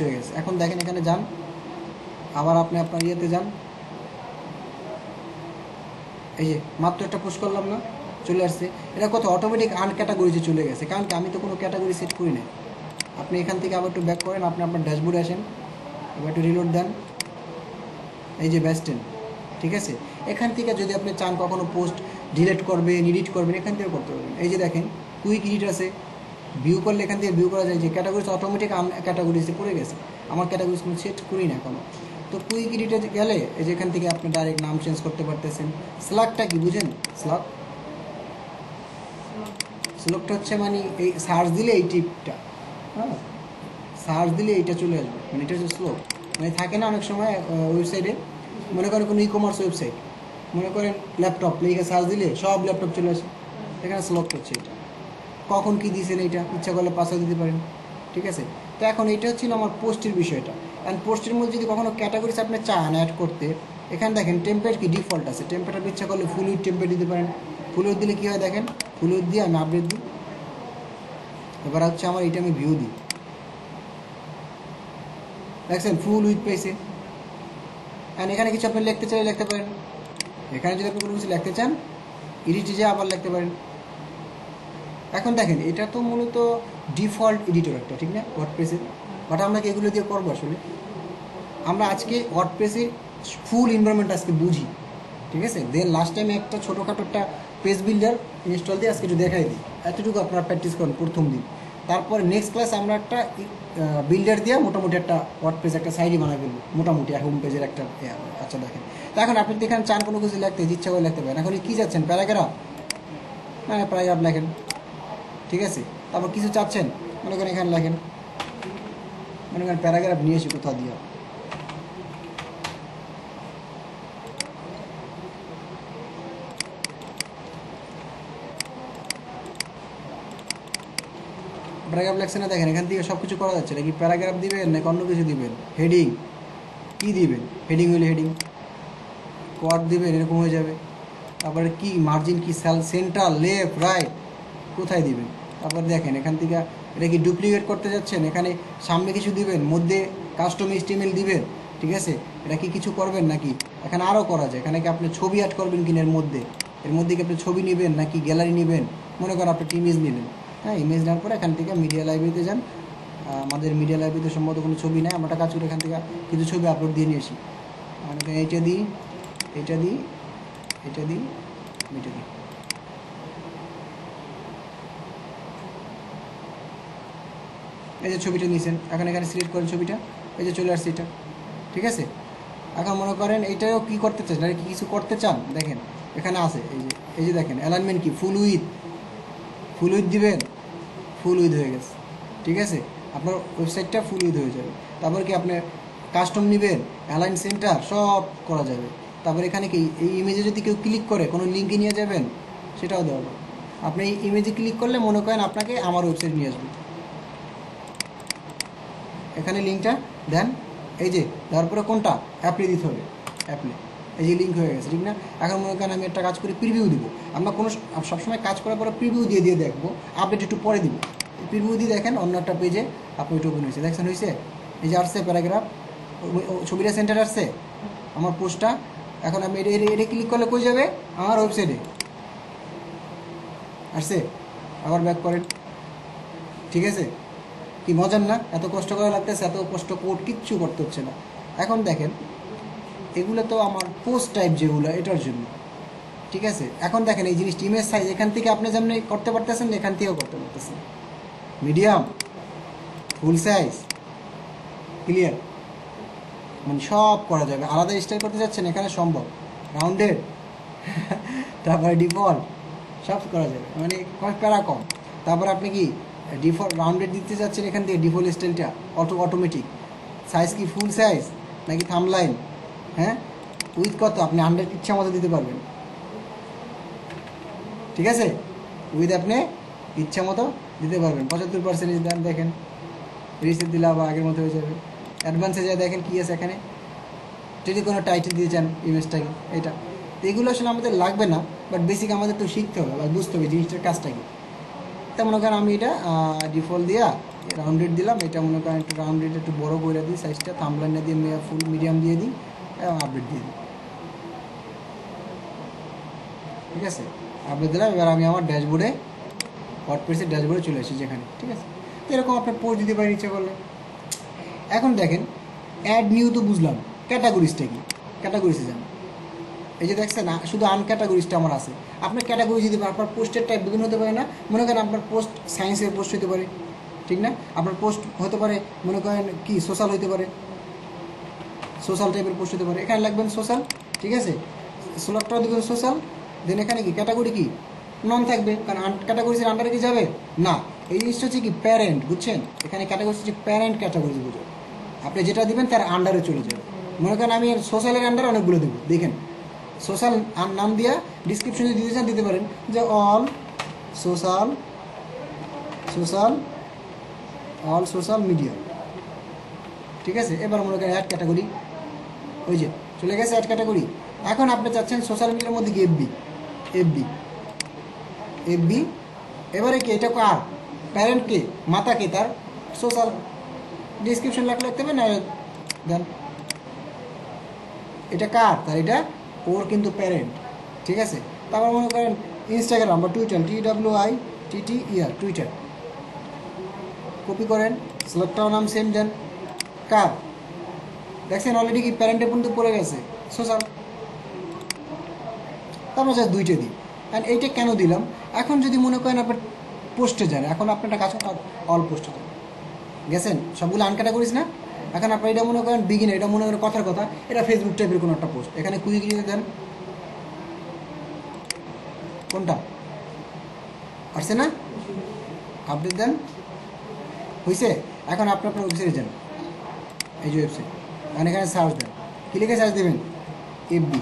হয়ে গেছে। এখন দেখেন এখানে যান, আবার আপনি আপনার যান, এই যে মাত্র একটা পোস্ট করলাম না, চলে আসছে। এটা কত অটোমেটিক আনক্যাটাগরিজে চলে গেছে, কারণ কি আমি তো কোনো ক্যাটাগরি সেট করি না। আপনি এখান থেকে আবার একটু ব্যাক করেন, আপনি আপনার ড্যাশবোর্ডে আসেন, এবার একটু রিলোড দেন, এই যে ব্যাস 10, ঠিক আছে। এখান থেকে যদি আপনি চান কখনো পোস্ট ডিলিট করবেন, এডিট করবেন, এখান থেকে করতে পারবেন। এই যে দেখেন কুইক এডিট আছে, ভিউ করলে এখান থেকে ভিউ করা যায়, যে ক্যাটাগরিজ অটোমেটিক ক্যাটাগরিজে পড়ে গেছে, আমার ক্যাটাগরিজ কোনো সেট করি না এখনো। তো কুইক এডিটে গেলে এই যে এখান থেকে আপনি ডাইরেক্ট নাম চেঞ্জ করতে পারতেছেন। স্লাগটা কি বুঝেন? স্লাগটা হচ্ছে মানে এই সার্চ দিলে এই টিপটা, হ্যাঁ, সার্চ দিলে এইটা চলে আসবে, মানে এটা হচ্ছে স্লো, মানে থাকে না অনেক সময় ওয়েবসাইটে, মনে করেন কোনো ই কমার্স ওয়েবসাইট, মনে করেন ল্যাপটপ লিখে সার্চ দিলে সব ল্যাপটপ চলে আসে, এখানে স্লক হচ্ছে এটা, কখন কী দিয়েছেন এইটা ইচ্ছা করলে পাসওয়ার্ড দিতে পারেন, ঠিক আছে। তো এখন এইটা হচ্ছিল আমার পোস্টের বিষয়টা। অ্যান্ড পোস্টের মধ্যে যদি কখনো ক্যাটাগরিজ আপনি চান অ্যাড করতে, এখানে দেখেন টেমপ্লেট কি ডিফল্ট আছে, টেমপ্লেট ইচ্ছা করলে ফুল উইথ টেমপ্লেট দিতে পারেন। ফুল উইথ দিলে কী হয় দেখেন, ফুল উইথ দিয়ে আমি আপডেট দিই, এবার হচ্ছে আমার এইটা আমি ভিউ দিই, দেখছেন ফুল উইথ পেয়েছে। অ্যান্ড এখানে কিছু আপনি লিখতে চাইলে লিখতে পারেন, এখানে যদি আপনি কোনো কিছু লিখতে চান এডিটে যেয়ে আবার লিখতে পারেন। এখন দেখেন এটা তো মূলত ডিফল্ট এডিটর একটা, ঠিক না, ওয়ার্ডপ্রেসের, বাট আমরা কি এগুলো দিয়ে করবো আসলে? আমরা আজকে ওয়ার্ডপ্রেসের ফুল এনভায়রনমেন্ট আজকে বুঝি, ঠিক আছে। দেন লাস্ট টাইম একটা ছোটোখাটো একটা পেজ বিল্ডার ইনস্টল দিয়ে আজকে একটু দেখাই দিই, এতটুকু আপনারা প্র্যাকটিস করেন প্রথম দিন। তারপর নেক্সট ক্লাস আমরা একটা বিল্ডার দিয়ে মোটামুটি একটা ওয়ার্ডপ্রেস একটা সাইডই বানাই ফেলবো, মোটামুটি হোম পেজের একটা। আচ্ছা দেখেন, তো এখন আপনি এখানে চান কোনো কিছু লিখতে, ইচ্ছা করে লিখতে পারেন। এখন কী যাচ্ছেন, প্যারাগ্রাফ, না প্যারাগ্রাফ লেখেন, ঠিক আছে। তারপর কিছু চাচ্ছেন, মনে করেন এখানে লেখেন, মনে করেন প্যারাগ্রাফ নিয়ে এসে কোথাও দিয়ে, প্যারাগ্রাফ লেখছেন না, দেখেন এখান থেকে সব কিছু করা যাচ্ছে, নাকি প্যারাগ্রাফ দিবেন নাকি অন্য কিছু দিবেন, হেডিং কী দিবেন, হেডিং হইলে হেডিং, কোয়াড দিবেন, এরকম হয়ে যাবে। তারপরে কি মার্জিন, কি সেন্ট্রাল, লেফট, রাইট, কোথায় দিবেন, তারপর দেখেন এখান থেকে এটা কি ডুপ্লিকেট করতে যাচ্ছেন, এখানে সামনে কিছু দিবেন, মধ্যে কাস্টম HTML দিবেন, ঠিক আছে। এটা কি কিছু করবেন নাকি, এখানে আরও করা যায়, এখানে কি আপনি ছবি অ্যাড করবেন কিনা এর মধ্যে কি আপনি ছবি নেবেন নাকি গ্যালারি নেবেন, মনে করেন আপনি একটা ইমেজ নিলেন, হ্যাঁ ইমেজ নেওয়ার পরে এখান থেকে মিডিয়া লাইব্রেরিতে যান। আমাদের মিডিয়া লাইব্রেরিতে সম্ভবত কোনো ছবি নেই, আমরা একটা কাজ করি এখান থেকে কিছু ছবি আপলোড দিয়ে নিয়ে আসি। আমাকে এইটা দিই, এটা দিই, এটা দিই, এটা দিই। এই যে ছবিটা নিয়েছেন, এখন এখানে সিলেক্ট করেন ছবিটা, এই যে চলে আসছে এটা, ঠিক আছে। এখন মনে করেন এইটাও কী করতে চান, এটা কি কিছু করতে চান, দেখেন এখানে আছে, এই যে দেখেন অ্যালাইনমেন্ট কি ফুল উইথ দিবেন, ফুল উইথ হয়ে গেছে, ঠিক আছে। আপনার ওয়েবসাইটটা ফুল উইথ হয়ে যাবে। তারপর কি আপনি কাস্টম নেবেন, অ্যালাইন সেন্টার সব করা যাবে। তারপর এখানে কি এই ইমেজে যদি কেউ ক্লিক করে কোনো লিঙ্কে নিয়ে যাবেন, সেটাও দেওয়া যাবে। আপনি এই ইমেজে ক্লিক করলে মনে করেন আপনাকে আমার ওয়েবসাইট নিয়ে আসবে, এখানে লিঙ্কটা দেন, এই যে দেওয়ার পরে কোনটা অ্যাপ্লাই দিতে হবে, অ্যাপ্লাই, এই যে লিঙ্ক হয়ে গেছে, ঠিক না। এখন মনে করেন আমি একটা কাজ করে প্রিভিউ দিব, আমরা কোনো সবসময় কাজ করার পরে প্রিভিউ দিয়ে দেখবো, আপডেট একটু পরে দিব, প্রিভিউ দিয়ে দেখেন অন্য একটা পেজে আপনি ওইটা ওপেন হয়েছে, দেখছেন হয়েছে, এই যে আসছে প্যারাগ্রাফ, ছবিটা সেন্টার আসছে আমার পোস্টটা। এখন আমি এটা ক্লিক করলে কই যাবে, আমার ওয়েবসাইটে আসছে, আবার ব্যাক করেন, ঠিক আছে। কি মজার না, এত কষ্ট করা লাগতেছে, এত কষ্ট কিচ্ছু করতে হচ্ছে না। এখন দেখেন এগুলো তো আমার পোস্ট টাইপ যেগুলো এটার জন্য, ঠিক আছে। এখন দেখেন এই জিনিসটি ইমেজ সাইজ এখান থেকে আপনি যেমনি করতে পারতেছেন, এখান থেকেও করতে পারতেছেন, মিডিয়াম, ফুল সাইজ, ক্লিয়ার, মানে সব করা যাবে। আলাদা স্টাইল করতে যাচ্ছেন এখানে সম্ভব, রাউন্ডেড, তারপরে ডিফল্ট, সব করা যাবে, মানে প্যারা কম। তারপর আপনি কি ডিফল্ট রাউন্ডেড দিতে যাচ্ছেন, এখান থেকে ডিফল্ট স্টাইলটা অটোমেটিক, সাইজ কি ফুল সাইজ নাকি থাম্বলাইন, হ্যাঁ উইথ কত আপনি 100 ইচ্ছা মতো দিতে পারবেন, ঠিক আছে। উইথ আপনি ইচ্ছা মতো দিতে পারবেন, 75% দেন, দেখেন রিসিভ দিলে আবার আগের মতো হয়ে যাবে। অ্যাডভান্সে যায় দেখেন কী আছে এখানে, যদি কোনো টাইটেল দিয়ে চান ইমেজটাকে, এটা এগুলো আসলে আমাদের লাগবে না, বাট বেসিক আমাদের তো শিখতে হবে বা বুঝতে হবে জিনিসটার কাজটা কি। তা মনে করেন আমি এটা ডিফল্ট দিয়া রাউন্ডেড দিলাম, এটা মনে করেন একটু রাউন্ডেড একটু বড়ো করে দিই সাইজটা, থাম্বলাইনে দিয়ে ফুল মিডিয়াম দিয়ে দিই এবং আপডেট দিয়ে দিই, ঠিক আছে। আপডেট দিলাম, এবার আমি আমার ড্যাশবোর্ডে ওয়ার্ডপ্রেসের ড্যাশবোর্ডে চলে আসি যেখানে, ঠিক আছে। তো এরকম আপনার পোস্ট দিতে পারেন ইচ্ছা করলে। এখন দেখেন অ্যাড নিউ তো বুঝলাম, ক্যাটাগরিজটা কি, ক্যাটাগরিজে যান, এই যে দেখছেন শুধু আনক্যাটাগরিজটা আমার আছে। আপনার ক্যাটাগরি যদি আপনার পোস্টের টাইপ বিভিন্ন হতে পারে না, মনে করেন আপনার পোস্ট সায়েন্সের পোস্ট হতে পারে, ঠিক না। আপনার পোস্ট হতে পারে মনে করেন কি সোশ্যাল হতে পারে, সোশ্যাল টাইপের পোস্ট হতে পারে, এখানে লাগবেন সোশ্যাল, ঠিক আছে। সিলেক্টটা দেবেন সোশ্যাল, দেন এখানে কি ক্যাটাগরি কি নন থাকবে, কারণ ক্যাটাগরিজের আন্ডারে কি যাবে না। এই জিনিসটা হচ্ছে কি প্যারেন্ট, বুঝছেন, এখানে ক্যাটাগরি হচ্ছে প্যারেন্ট ক্যাটাগরি বুঝো, আপনি যেটা দিবেন তার আন্ডারে চলে যাবে। মনে করেন আমি সোশ্যালের আন্ডারে অনেকগুলো দেবো, দেখেন সোশ্যাল নাম দিয়া ডিসক্রিপশন যদি দিতে চান দিতে পারেন, যে অল সোশ্যাল মিডিয়া, ঠিক আছে। এবার মনে করেন অ্যাড ক্যাটাগরি, ওই যে চলে গেছে অ্যাড ক্যাটাগরি। এখন আপনি চাচ্ছেন সোশ্যাল মিডিয়ার মধ্যে কি এফবি, এবারে কি এটা কার প্যারেন্ট কে, মাতা কে, তার সোশ্যাল ডিসক্রিপশন লিখতে হবে না, দেন এটা কার, তার এটা ওর কিন্তু প্যারেন্ট, ঠিক আছে। তারপর মনে করেন ইনস্টাগ্রাম বা টুইটার, TWITTER টুইটার, কপি করেন, সিলেক্টর নাম সেম দেন, কার দেখছেন অলরেডি কি প্যারেন্টের পর্যন্ত পড়ে গেছে সোশ্যাল। তারপর জাস্ট দুইটা দিই। অ্যান্ড এইটা কেন দিলাম, এখন যদি মনে করেন আপনার পোস্টে যান, এখন আপনার একটা কাজ অল পোস্টে যান, গেছেন সবগুলো আনক্যাটাগরিজ না। এখন আপনার এটা মনে করেন বিগিনার, এটা মনে করেন কথার কথা, এটা ফেসবুক টাইপের কোনো একটা পোস্ট, এখানে কুইকলি দেন, কোনটা আসছে না, আপডেট দেন, হয়েছে। এখন আপনার ওয়েবসাইটে যান, এই যে ওয়েবসাইট, এখন এখানে সার্চ দেন, কি লিখে সার্চ দেবেন, এফবি,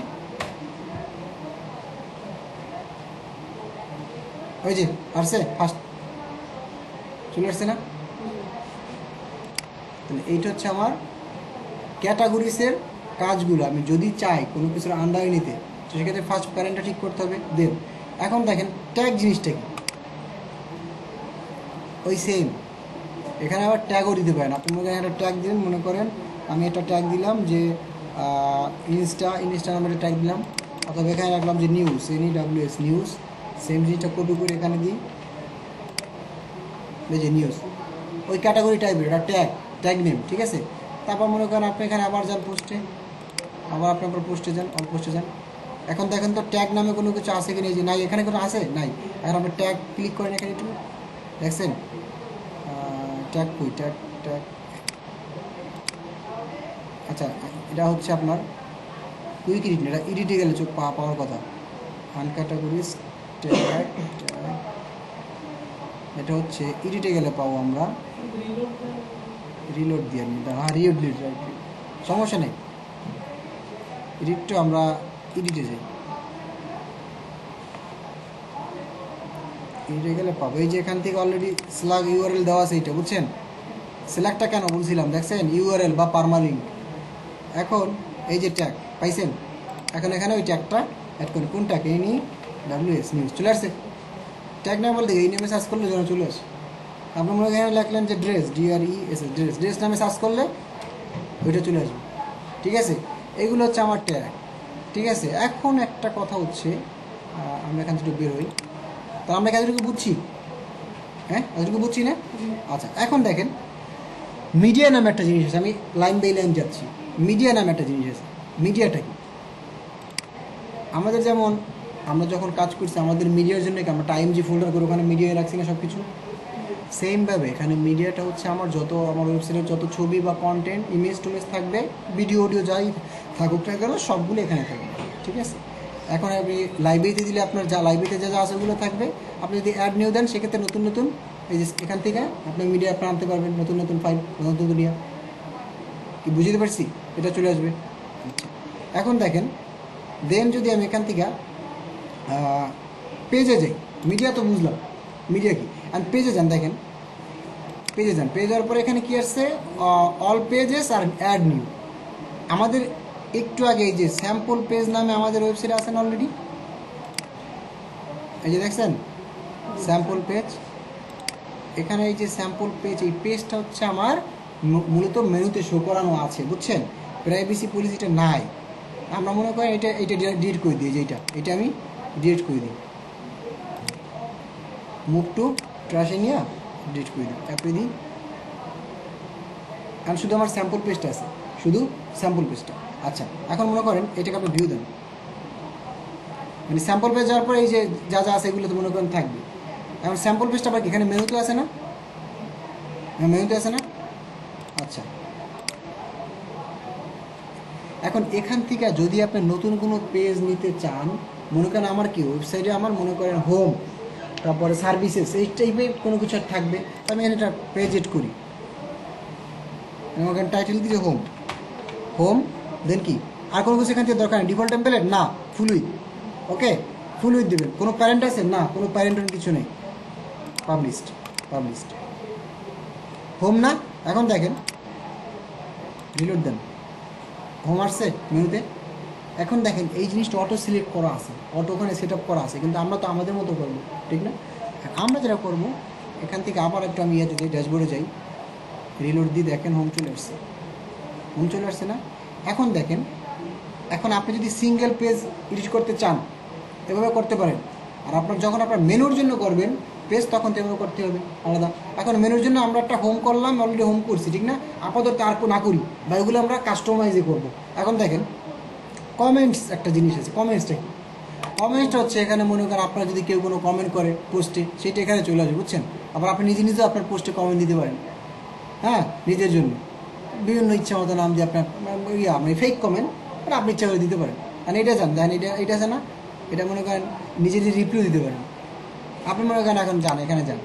ওই যে আসছে ফার্স্ট চলে আসছে না। তাহলে এইটা হচ্ছে আমার ক্যাটাগরিসের কাজগুলো। আমি যদি চাই কোনো কিছুর আন্ডারে নিতে, তো সেক্ষেত্রে ফার্স্ট প্যারেন্টটা ঠিক করতে হবে, দেন এখন দেখেন ট্যাগ জিনিসটা কি, ওই সেম এখানে আবার ট্যাগও দিতে পারেন। আপনি মনে করেন একটা ট্যাগ দিলেন, মনে করেন আমি একটা ট্যাগ দিলাম যে ইনস্টা নামের ট্যাগ দিলাম, অথবা এখানে রাখলাম যে নিউজ, NEWS নিউজ। সেম জিনিসটা কপি করে এখানে দিই, এই যে নিউজ, ওই ক্যাটাগরি টাইপের এটা ট্যাগ নেম, ঠিক আছে। তারপর মনে করেন আপনি এখানে আবার যান পোস্টে, আবার আপনি আপনার পোস্টে যান, অল পোস্টে যান। এখন দেখেন তো ট্যাগ নামে কোনো কিছু আছে কি নেই, যে নাই, এখানে কোনো আছে নাই। এখন আপনি ট্যাগ ক্লিক করেন এখানে একটু, দেখছেন ট্যাগ কই, ট্যাগ ট্যাগ আচ্ছা এটা হচ্ছে আপনার কুইক এডিট, এটা এডিটে গেলে চোখ পাওয়ার কথা। আনক্যাটাগরিজ ট্যাগ, এটা হচ্ছে এডিটে গেলে পাবো আমরা, রিলোড দিয়ে আমি, হ্যাঁ রিলোড, সমস্যা নেই, এডিটটা আমরা এডিটে যাই, এডিটে গেলে পাবো। এই যে এখান থেকে অলরেডি স্ল্যাগ ইউআরএল দেওয়া আছে, এইটা বুঝছেন। স্ল্যাগটা কেন বলছিলাম দেখছেন, ইউআরএল বা পারমালিঙ্ক। এখন এই যে ট্যাগ পাইছেন, এখন এখানে ওই ট্যাগটা অ্যাড করেন, কোন ট্যাগ, NEWS নিউজ চলে আসছে। ট্যাগ না বলতে এই নেমে সার্চ করলে যেন চলে আসে। আপনি মনে করেন লিখলেন যে ড্রেস, DRES ড্রেস নামে সার্চ করলে ওইটা চলে আসবে, ঠিক আছে। এগুলো হচ্ছে আমার ট্যাগ, ঠিক আছে। এখন একটা কথা হচ্ছে, আমরা এখান থেকে বের হই, তো আমরা এতটুকু বুঝছি, হ্যাঁ এতটুকু বুঝছি না। আচ্ছা এখন দেখেন মিডিয়া নামে একটা জিনিস আছে, আমি লাইন বাই লাইন যাচ্ছি। মিডিয়া নামে একটা জিনিস আছে, মিডিয়াটা কি? আমাদের যেমন আমরা যখন কাজ করছি আমাদের মিডিয়ার জন্য কি আমরা IMG ফোল্ডার করে ওখানে মিডিয়ায় রাখছি না সব কিছু, সেমভাবে এখানে মিডিয়াটা হচ্ছে আমার আমার ওয়েবসাইটের যত ছবি বা কন্টেন্ট, ইমেজ টুমেজ থাকবে, ভিডিও অডিও যাই থাকুক না কেন সবগুলো এখানে থাকবে, ঠিক আছে। এখন আপনি লাইব্রেরিতে দিলে আপনার লাইব্রেরিতে যা আছে ওগুলো থাকবে। আপনি যদি অ্যাড নিউ দেন সেক্ষেত্রে নতুন নতুন এই যে এখান থেকে আপনি মিডিয়া আপনি আনতে পারবেন, নতুন নতুন ফাইল, নতুন দুনিয়া, কি বুঝতে পারছি, এটা চলে আসবে। আচ্ছা এখন দেখেন দেন যদি আমি এখান থেকে পেজে যাই, মিডিয়া তো বুঝলাম মিডিয়া কি, আর পেজে যান, দেখেন পেজে যান, পেজ যাওয়ার পরে এখানে কি আসছে, অল পেজেস আর অ্যাড নিউ। আমাদের একটু আগে এই যে স্যাম্পল পেজ নামে আমাদের ওয়েবসাইটে আছেন অলরেডি, এই যে দেখছেন স্যাম্পল পেজ, এখানে এই যে স্যাম্পল পেজ, এই পেজটা হচ্ছে আমার মূলত মেনুতে শো করানো আছে, বুঝছেন। প্রাইভেসি পলিসিটা নাই, আমরা মনে করেন এটা ডিলিট করে দিই, যে এটা আমি ডিলিট করে দিই, মুভ টু ট্র্যাশে নিয়ে ডিলিট করে দিই, অ্যাপে দিই। কারণ শুধু আমার স্যাম্পল পেজটা আছে, শুধু স্যাম্পল পেজটা। আচ্ছা এখন মনে করেন এটাকে আপনি ভিউ দেন, মানে স্যাম্পল পেজ যাওয়ার পরে এই যে যা যা আছে এগুলো তো মনে করেন থাকবে। এখন স্যাম্পল পেজটা আবার এখানে মেনুতে আছে না, মেনুতে আছে না। আচ্ছা এখন এখান থেকে যদি আপনি নতুন কোনো পেজ নিতে চান, মনে করেন আমার কি ওয়েবসাইটে আমার মনে করেন হোম, তারপরে সার্ভিসেস, এই টাইপের কোনো কিছু থাকবে, তো আমি এখানে একটা পেজ এড করি, আমাকে টাইটেল দিয়ে হোম দেন কি আর কোনো কিছু এখান থেকে দরকার নেই, ডিফল্ট টেম্পলেট না, ফুল উইথ, ওকে ফুল উইথ দেবেন। কোনো প্যারেন্ট আছে না, কোনো প্যারেন্ট কিছু নেই, পাবলিশড হোম না। এখন দেখেন রিলোড দেন, হোম আসছে মেনুতে। এখন দেখেন এই জিনিসটা অটো সিলেক্ট করা আছে, অটো ওখানে সেট আপ করা আছে, কিন্তু আমরা তো আমাদের মতো করবো, ঠিক না। আমরা যেটা করবো এখান থেকে আবার একটু আমি ইয়েতে যাই, ড্যাশবোর্ডে যাই, রিলোড দিয়ে দেখেন হোম চলে আসছে না। এখন দেখেন, এখন আপনি যদি সিঙ্গেল পেজ এডিট করতে চান এভাবে করতে পারেন, আর যখন আপনার মেনুর জন্য করবেন পেজ তখন তো এভাবে করতে হবে আলাদা। এখন মেনুর জন্য আমরা একটা হোম করলাম, অলরেডি হোম করছি, ঠিক না, আপাতত আর না করি বা এগুলো আমরা কাস্টমাইজে করবো। এখন দেখেন কমেন্টস একটা জিনিস আছে, কমেন্টসটা হচ্ছে এখানে মনে করেন আপনার যদি কেউ কোনো কমেন্ট করে পোস্টে, সেটা এখানে চলে আসবে, বুঝছেন। আবার আপনি নিজেও আপনার পোস্টে কমেন্ট দিতে পারেন, হ্যাঁ নিজের জন্য বিভিন্ন ইচ্ছা মতো নাম দিয়ে আপনার মানে ফেক কমেন্ট আপনি ইচ্ছা করে দিতে পারেন। আর এটা জান দেখেন, এটা আছে না, এটা মনে করেন নিজেদের রিপ্লিউ দিতে পারেন। আপনি মনে করেন এখন যান, এখানে যান,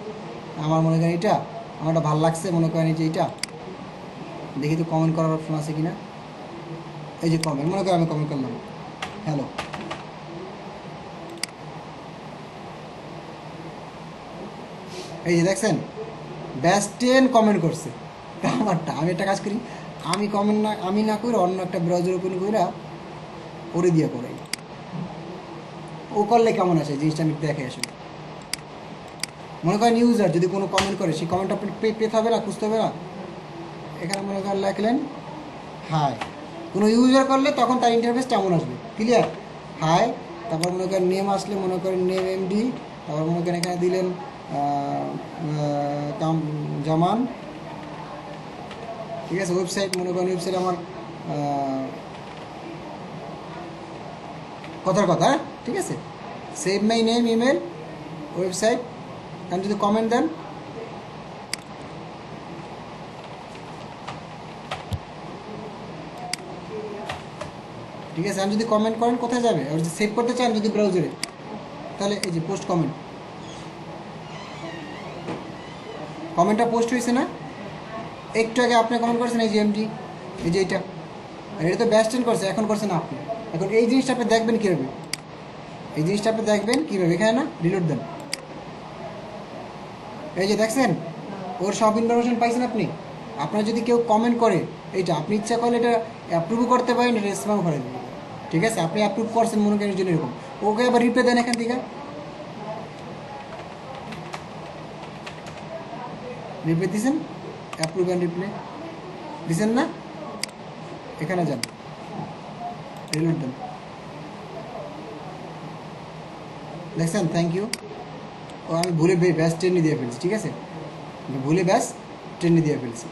আমার মনে করেন এটা আমারটা ভালো লাগছে, মনে করেন এই যে এটা দেখি তো কমেন্ট করার অপশন আছে কিনা। এই যে কমেন্ট, মনে করেন আমি কমেন্ট করলাম হ্যালো, এই যে দেখছেন ব্যাস 10 কমেন্ট করছে আমারটা। আমি একটা কাজ করি, আমি না করে অন্য একটা ব্রাউজার ওপেন করে ওরে দিয়ে করাই, ও করলে কেমন আছে জিনিসটা আমি দেখে আসলে। মনে করেন ইউজার যদি কোনো কমেন্ট করে সেই কমেন্ট আপনি পেতে হবে না, খুঁজতে হবে না। এখানে মনে করেন লিখলেন হাই, কোনো ইউজার করলে তখন তার ইন্টারফেসটা এমন আসবে, ক্লিয়ার? হাই, তারপর মনে করেন নেম আসলে মনে করেন নেম এমডি, তারপর মনে করেন এখানে দিলেন জামান, ঠিক আছে? ওয়েবসাইট মনে করেন ওয়েবসাইট আমার কথার কথা, ঠিক আছে? Save my name, email, website. কারণ যদি কমেন্ট দেন, ঠিক আছে? আর যদি কমেন্ট করেন কোথায় যাবে? আর যদি সেভ করতে চান যদি ব্রাউজারে, তাহলে এই যে পোস্ট কমেন্ট, কমেন্টটা পোস্ট হয়েছে না? একটু আগে আপনি কমেন্ট করেছেন এই যে এমডি, এই যে এইটা, আর এটা তো ব্যাস্টেন করছে, এখন করছেন আপনি। এখন এই জিনিসটা আপনি দেখবেন কীভাবে? এই জিনিসটা আপনি দেখবেন কীভাবে? এখানে না রিলোড দেন, এই যে দেখছেন ওর সব ইনফরমেশন পাইছেন আপনি। আপনার যদি কেউ কমেন্ট করে এইটা, আপনি ইচ্ছা করলে এটা অ্যাপ্রুভ করতে পারেন, এটা স্প্যাম করে দেবেন, ঠিক আছে? আপনি অ্যাপ্রুভ করছেন মনে করেন জন্য এরকম, ওকে আবার রিপ্লাই দেন এখান থেকে, রিপ্লাই দিয়েছেন, অ্যাপ্রুভ অ্যান্ড রিপ্লাই দিয়েছেন না? এখানে যান, রিলোড দেন, দেখছেন? Thank you. ও আমি ভুলে ব্যাস ট্রেনে দিয়ে ফেলছি, ঠিক আছে? ভুলে ব্যাস ট্রেনে দিয়ে ফেলছি,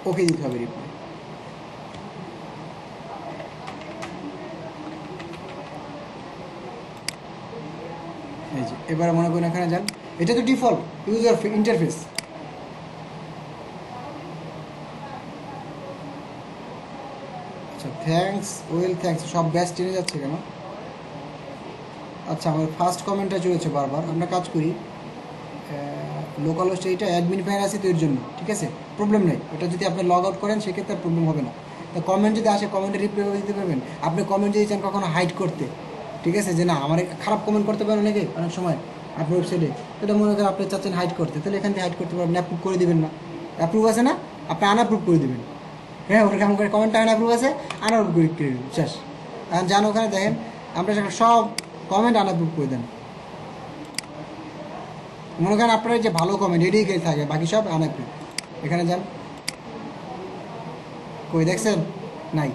ওকে দিতে হবে রিপ্লাই। এই যে এবার মনে করেন এখানে যান, এটা তো ডিফল্ট ইউজার ইন্টারফেস। আচ্ছা থ্যাঙ্কস, ওয়েল থ্যাঙ্কস, সব ব্যাস টেনে যাচ্ছে কেন? আচ্ছা আমার ফার্স্ট কমেন্টটা চলেছে বারবার। আমরা কাজ করি লোকাল হোস্টে, এটা অ্যাডমিন ফাইল আছে তো এর জন্য, ঠিক আছে? প্রবলেম নেই, ওটা যদি আপনি লগ আউট করেন সেক্ষেত্রে প্রবলেম হবে না। তো কমেন্ট যদি আসে কমেন্টে রিপ্লাই দিতে পারবেন। আপনি কমেন্ট যদি চান কখনো হাইড করতে, ঠিক আছে, যে না আমার খারাপ কমেন্ট করতে পারেন অনেকে অনেক সময় আপনার ওয়েবসাইটে, এটা মনে করেন আপনি চাচ্ছেন হাইড করতে, তাহলে এখান থেকে হাইড করতে পারবেন। অ্যাপ্রুভ করে দেবেন না, অ্যাপ্রুভ আছে না, আপনি আনঅ্যাপ্রুভ করে দেবেন। হ্যাঁ ওটা কেমন করে কমেন্টটা আনঅ্যাপ্রুভ আছে, আনঅ্যাপ্রুভ করে দেবেন, শেষ। আর যান ওখানে দেখেন আপনার সব কমেন্ট আনঅ্যাপ্রুভ করে দেন। মনে করেন আপনার যে ভালো কমেন্ট এটাই থাকে, বাকি সব আনঅ্যাপ্রুভ। এখানে যান, কই দেখছেন? নাই,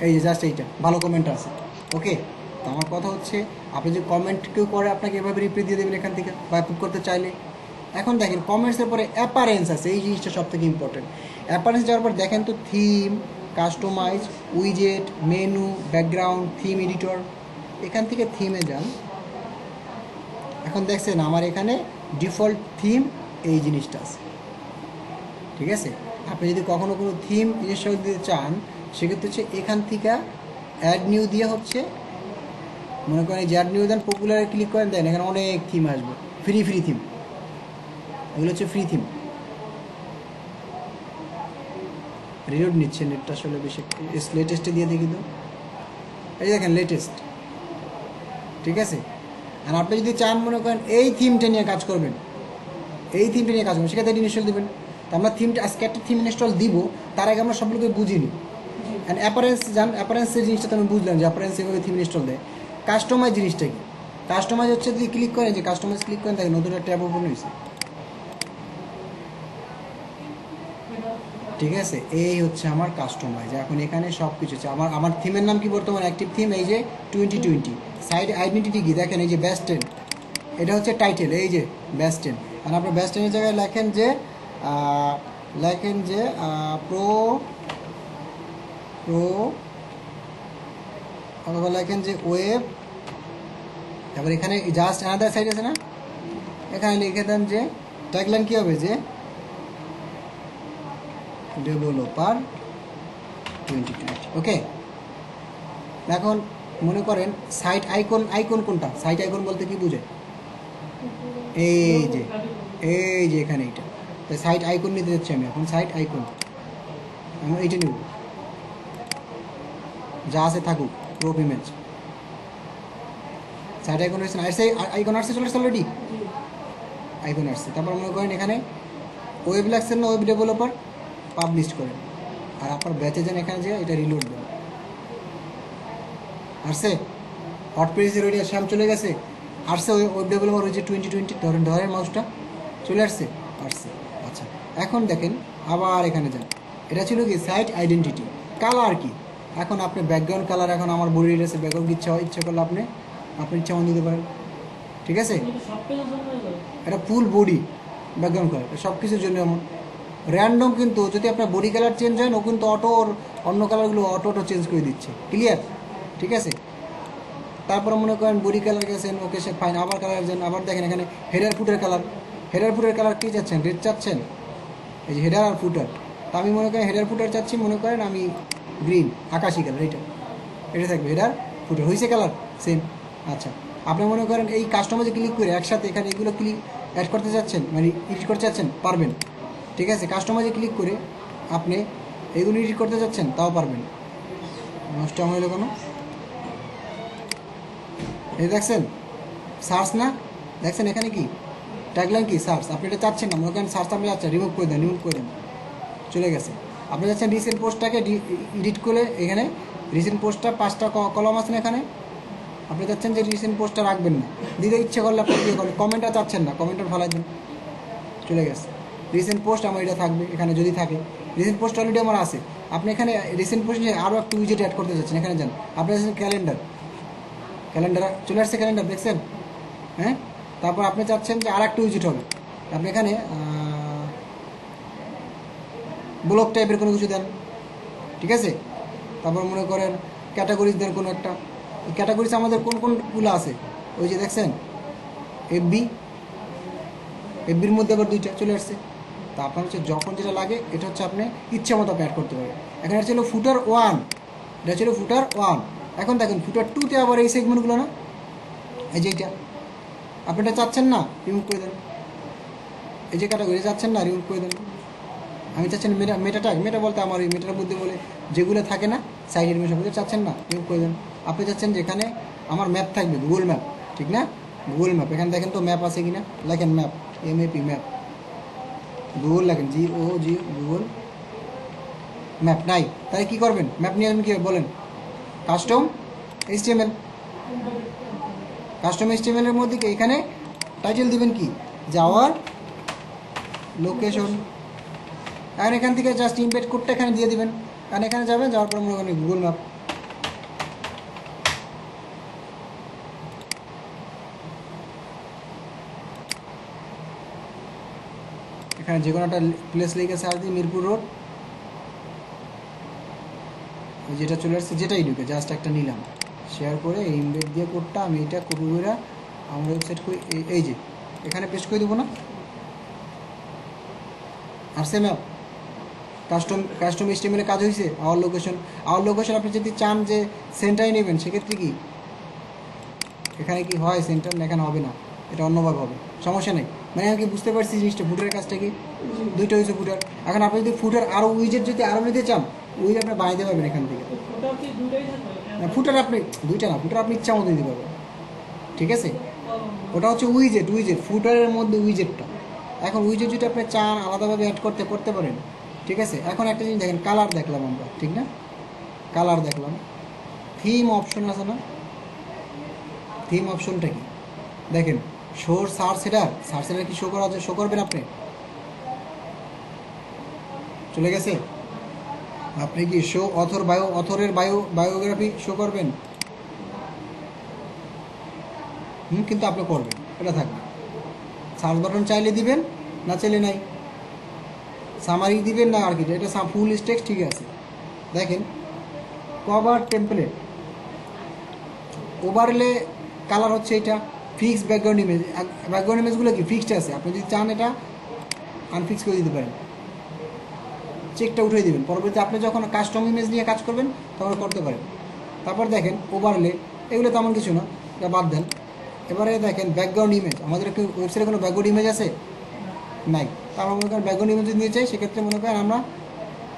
এই যে জাস্ট এইটা ভালো কমেন্ট আছে, ওকে? তো আমার কথা হচ্ছে আপনি যে কমেন্ট কেউ করে আপনাকে এভাবে রিপ্লাই দিয়ে দেবেন এখান থেকে, বা অ্যাপ্রুভ করতে চাইলে। এখন দেখেন কমেন্টসের পরে অ্যাপারেন্স আছে, এই জিনিসটা সব থেকে ইম্পর্টেন্ট। অ্যাপারেন্স যাওয়ার পর দেখেন তো থিম, কাস্টমাইজ, উইজেট, মেনু, ব্যাকগ্রাউন্ড, থিম এডিটর, এখান থেকে থিমে যান। এখন দেখছেন আমার এখানে ডিফল্ট থিম এই জিনিসটা আছে, ঠিক আছে? আপনি যদি কখনো কোনো থিম জিনিসটা দিতে চান সেক্ষেত্রে হচ্ছে এখান থেকে অ্যাড নিউ দিয়ে হচ্ছে মনে করেন যে অ্যাড নিউ দেন, পপুলারে ক্লিক করেন, দেন এখানে অনেক থিম আসবে, ফ্রি থিম, এগুলো হচ্ছে ফ্রি থিম। রিলোড নিচ্ছে নেটটা আসলে বেশি, লেটেস্টে দিয়ে দেখি তো, এই দেখেন লেটেস্ট, ঠিক আছে? আর আপনি যদি চান মনে করেন এই থিমটা নিয়ে কাজ করবেন, এই থিমটা নিয়ে কাজ করবেন, সেক্ষেত্রে ইনস্টল দেবেন। তো আমরা থিমটা আজকে একটা থিম ইনস্টল দিব, তার আগে আমরা সবগুলোকে বুঝিনি। অ্যান্ড অ্যাপারেন্স যান, অ্যাপারেন্সের জিনিসটা তো আমি বুঝলাম যে অ্যাপারেন্স এভাবে থিম ইনস্টল দেয়। কাস্টমাইজ জিনিসটা কি? কাস্টমাইজ হচ্ছে যদি ক্লিক করেন, যে কাস্টমাইজ ক্লিক করেন তাকে নতুন একটা ট্যাব ওপেন হয়েছে, ঠিক আছে? এই হচ্ছে আমার কাস্টমাইজ। এখন এখানে সব কিছু আছে। আমার থিমের নাম কি বর্তমান অ্যাক্টিভ থিম, এই যে 2020। সাইড আইডেন্টিটি কি দেখেন, এই যে ব্যাস 10, এটা হচ্ছে টাইটেল, এই যে ব্যাস 10। আর আপনার ব্যাস 10-এর জায়গায় লেখেন যে প্রো অথবা লেখেন যে ওয়েব, তারপর এখানে জাস্ট অ্যানাদার সাইড আছে না, এখানে লিখে দেন যে ট্যাগলাইন কী হবে, যে ডেভেলপার 2020, ওকে? এখন মনে করেন সাইট আইকন কোনটা? সাইট আইকন বলতে কি বুঝে? এই যে এখানে এইটা, তাই সাইট আইকন নিতে যাচ্ছি আমি এখন। সাইট আইকন আমি এইটা নেব, যা আছে থাকুক, প্রোপ ইমেজ। সাইট আইকন আসছে, আইকন আসছে, চলে আসছে অলরেডি, আইকন আসছে। তারপর মনে করেন এখানে ওয়েব লাগছেন না, ওয়েব ডেভেলপার পাবলিশ করেন, আর আপনার ব্যাচে যান, এখানে যে এটা রিলোড দেন, আসছে? হট পেজের ওইটা শ্যাম চলে গেছে, আসছে ওয়েব ডেভেলপার ওই যে 2020 ধরেন মাউসটা চলে আসছে। আচ্ছা, এখন দেখেন আবার এখানে যান, এটা ছিল কি সাইট আইডেন্টিটি। কালার কি, এখন আপনি ব্যাকগ্রাউন্ড কালার, এখন আমার বডি আছে ব্যাকগ্রাউন্ড ইচ্ছা করলে আপনি ইচ্ছা মন দিতে পারেন, ঠিক আছে। এটা ফুল বডি ব্যাকগ্রাউন্ড কালার, সব কিছুর জন্য এমন র্যান্ডম, কিন্তু যদি আপনার বডি কালার চেঞ্জ হয় ও কিন্তু অটো অন্য কালারগুলো অটো চেঞ্জ করে দিচ্ছে, ক্লিয়ার, ঠিক আছে। তারপরে মনে করেন বডি কালার গেছেন, ওকে সে ফাইন, আবার কালার যান, আবার দেখেন এখানে হেডার ফুটের কালার কী চাচ্ছেন, রেড চাচ্ছেন, এই যে হেডার আর ফুটার। তা আমি মনে করেন হেডার ফুটার চাচ্ছি, মনে করেন আমি গ্রিন আকাশি কালার, এটা থাকবে হেডার ফুটার, হয়েছে কালার সেম। আচ্ছা, আপনি মনে করেন এই কাস্টমাইজে ক্লিক করে একসাথে এখানে এগুলো অ্যাড করতে চাচ্ছেন, মানে এডিট করতে চাচ্ছেন, পারবেন, ঠিক আছে। কাস্টমাইজে ক্লিক করে আপনি এগুলো এডিট করতে চাচ্ছেন, তাও পারবেন। নষ্ট আমার হলো কোনো, এই দেখছেন সার্চ না, দেখছেন এখানে কি ট্যাগলাইন কি সার্চ, আপনি এটা চাচ্ছেন না, মনে করেন সার্চ আপনি যাচ্ছেন, রিমুভ করে দেন, চলে গেছে। আপনি যাচ্ছেন রিসেন্ট পোস্টটাকে এডিট করে, এখানে রিসেন্ট পোস্টটা 5টা কলম আছে না, এখানে আপনি চাচ্ছেন যে রিসেন্ট পোস্টটা রাখবেন না, দিতে ইচ্ছে করলে আপনি দিয়ে করবেন, কমেন্টটা চাচ্ছেন না, কমেন্টটা ফেলাই দেন, চলে গেছে। রিসেন্ট পোস্ট আমার এটা থাকবে এখানে, যদি থাকে রিসেন্ট পোস্ট অলরেডি আমার আছে, আপনি এখানে রিসেন্ট পোস্টে আরও একটু উইজেট অ্যাড করতে চাচ্ছেন, এখানে যান, আপনি যাচ্ছেন ক্যালেন্ডার চলে আসছে, ক্যালেন্ডার দেখছেন, হ্যাঁ। তারপর আপনি চাচ্ছেন যে আর একটু উইজেট হবে, আপনি এখানে ব্লক টাইপের কোনো কিছু দেন, ঠিক আছে। তারপর মনে করেন ক্যাটাগরিজ দেন কোনো একটা, ক্যাটাগরিজ আমাদের কোনগুলো আছে, ওই যে দেখছেন এফবির মধ্যে আবার 2টা চলে আসছে। তা আপনার হচ্ছে যখন যেটা লাগে এটা হচ্ছে আপনি ইচ্ছা মতো অ্যাড করতে পারেন। এখানে ছিল ফুটার 1, এটা ছিল ফুটার 1। এখন দেখেন ফুটার 2তে আবার এই সেগমেন্টগুলো না, এই যে এইটা আপনি এটা চাচ্ছেন না, রিমুভ করে দেন, এই যে ক্যাটাগরি চাচ্ছেন না, রিমুভ করে দেন। আমি চাচ্ছেন মেটা বলতে আমার ওই মেটার মধ্যে বলে যেগুলো থাকে না সাইড এনিমেশন বলতে চাচ্ছেন না, রিমুভ করে দেন। আপনি চাচ্ছেন যে এখানে আমার ম্যাপ থাকবে, গুগল ম্যাপ, ঠিক না, গুগল ম্যাপ, এখানে দেখেন তো ম্যাপ আছে কিনা, লেখেন ম্যাপ, MAP ম্যাপ, গুগল লেখেন GOG গুগল ম্যাপ, নাই, তাহলে কী করবেন, ম্যাপ নিয়ে আসবেন কীভাবে বলেন, কাস্টম HTML এর মধ্যে এখানে টাইটেল দিবেন কি, যাওয়ার লোকেশন, এখন এখান থেকে জাস্ট ইমবেড কোডটা এখানে দিয়ে দিবেন, কারণ এখানে যাবেন, যাওয়ার পর মনে করেন গুগল ম্যাপ, এখানে যে কোনো একটা প্লেস লিখে সার্চ দিই, মিরপুর রোড, যেটা চলে আসছে যেটাই ঢুকে জাস্ট একটা নিলাম, শেয়ার করে এই ইমবেড দিয়ে কোডটা আমি এটা কপি করে আমার ওয়েবসাইট করে এই যে এখানে পেস্ট করে দেবো না, আর সে ম্যাপ কাস্টম HTML কাজ হয়েছে। আওয়ার লোকেশন আপনি যদি চান যে সেন্টারে নেবেন, সেক্ষেত্রে কি এখানে কি হয় সেন্টার, না এখানে হবে না, এটা অন্যভাবে হবে, সমস্যা নেই। মানে আমি কি বুঝতে পারছি জিনিসটা, ফুটারের কাজটা কি, 2টা হয়েছে ফুটার। এখন আপনি যদি ফুটার আরও উইজেট যদি আরও নিতে চান, উইজেট আপনি বানাইতে পারবেন এখান থেকে, ফুটার আপনি 2টা না, ফুটার আপনি ইচ্ছা মতো দিতে পারবেন, ঠিক আছে। ওটা হচ্ছে উইজেট ফুটারের মধ্যে উইজেটটা। এখন উইজেট যদি আপনি চান আলাদাভাবে অ্যাড করতে পারেন, ঠিক আছে। এখন একটা জিনিস দেখেন, কালার দেখলাম আমরা, ঠিক না, কালার দেখলাম, থিম অপশন আছে না, থিম অপশনটা কি দেখেন, সার্চ হেডার কি শো করবেন আপনি, চলে গেছে। আপনি কি শো অথরের বায়োগ্রাফি শো করবেন, কিন্তু আপনি করবেন, এটা থাকবে। সার্চ বাটন চাইলে দিবেন, না চাইলে নাই, সামারি দিবেন না আর কি, এটা ফুল টেক্সট, ঠিক আছে। দেখেন কভার টেমপ্লেট, ওভারলে কালার হচ্ছে এটা, ফিক্স ব্যাকগ্রাউন্ড ইমেজগুলো কি ফিক্সড আছে, আপনি যদি চান এটা আনফিক্স করে দিতে পারেন, চেকটা উঠিয়ে দেবেন, পরবর্তীতে আপনি যখন কাস্টম ইমেজ নিয়ে কাজ করবেন তখন করতে পারেন। তারপর দেখেন ওভারলে, এগুলো তেমন কিছু না, এটা বাদ দেন। এবারে দেখেন ব্যাকগ্রাউন্ড ইমেজ, আমাদের একটু ওয়েবসাইটে কোনো ব্যাকগ্রাউন্ড ইমেজ আছে নাই, তা আমরা মনে করেন ব্যাকগ্রাউন্ড ইমেজ যদি নিয়ে চাই, সেক্ষেত্রে মনে করেন আমরা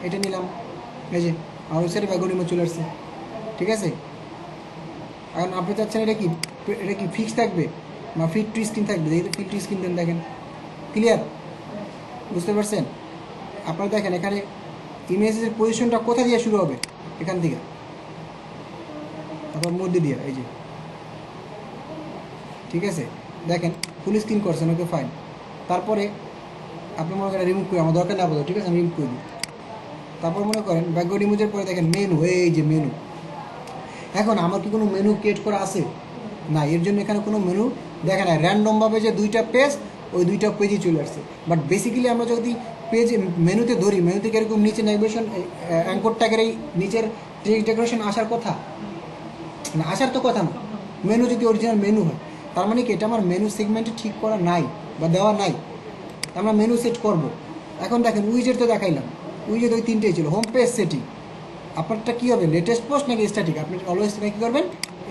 এটা নিলাম, এই যে আমার ওয়েবসাইটে ব্যাকগ্রাউন্ড ইমেজ চলে আসছে, ঠিক আছে। এখন আপনি চাচ্ছেন এটা কি ফিক্স থাকবে না ফিট টু স্ক্রিন থাকবে, দেখি ফিট টু স্ক্রিন দেন, দেখেন ক্লিয়ার, বুঝতে পারছেন। আপনারা দেখেন এখানে ইমেজের পজিশনটা কোথা দিয়ে শুরু হবে, এখান থেকে, তারপর মধ্যে দিয়ে এই যে ঠিক আছে, দেখেন ফুল স্ক্রিন করছেন, ওকে ফাইন। তারপরে আপনি মনে করেন রিমুভ করে আমার দরকার না বলো, ঠিক আছে, আমি রিমুভ করে দিই। তারপর মনে করেন ব্যাকগ্রাউন্ড ইমেজের পরে দেখেন মেনু, এই যে মেনু। এখন আমার কি কোনো মেনু ক্রিয়েট করা আছে? না, এর জন্য এখানে কোনো মেনু দেখে না, র্যান্ডমভাবে যে দুইটা পেজ, ওই দুইটা পেজই চলে আসছে। বাট বেসিক্যালি আমরা যদি পেজ মেনুতে ধরি, মেনু থেকে এরকম নিচে নেভিগেশন অ্যাঙ্কর ট্যাগের এই নিচের টেক্সট ডেকোরেশন আসার কথা না, আসার তো কথা না। মেনু যদি অরিজিনাল মেনু হয়, তার মানে কি এটা আমার মেনু সেগমেন্টে ঠিক করা নাই বা দেওয়া নাই, আমরা মেনু সেট করব। এখন দেখেন উইজেট তো দেখাইলাম, উইজেট ওই তিনটেই ছিল। হোম পেজ সেটিং আপনারটা কী হবে, লেটেস্ট পোস্ট নাকি স্ট্যাটিক? আপনি অলওয়েজ কী করবেন,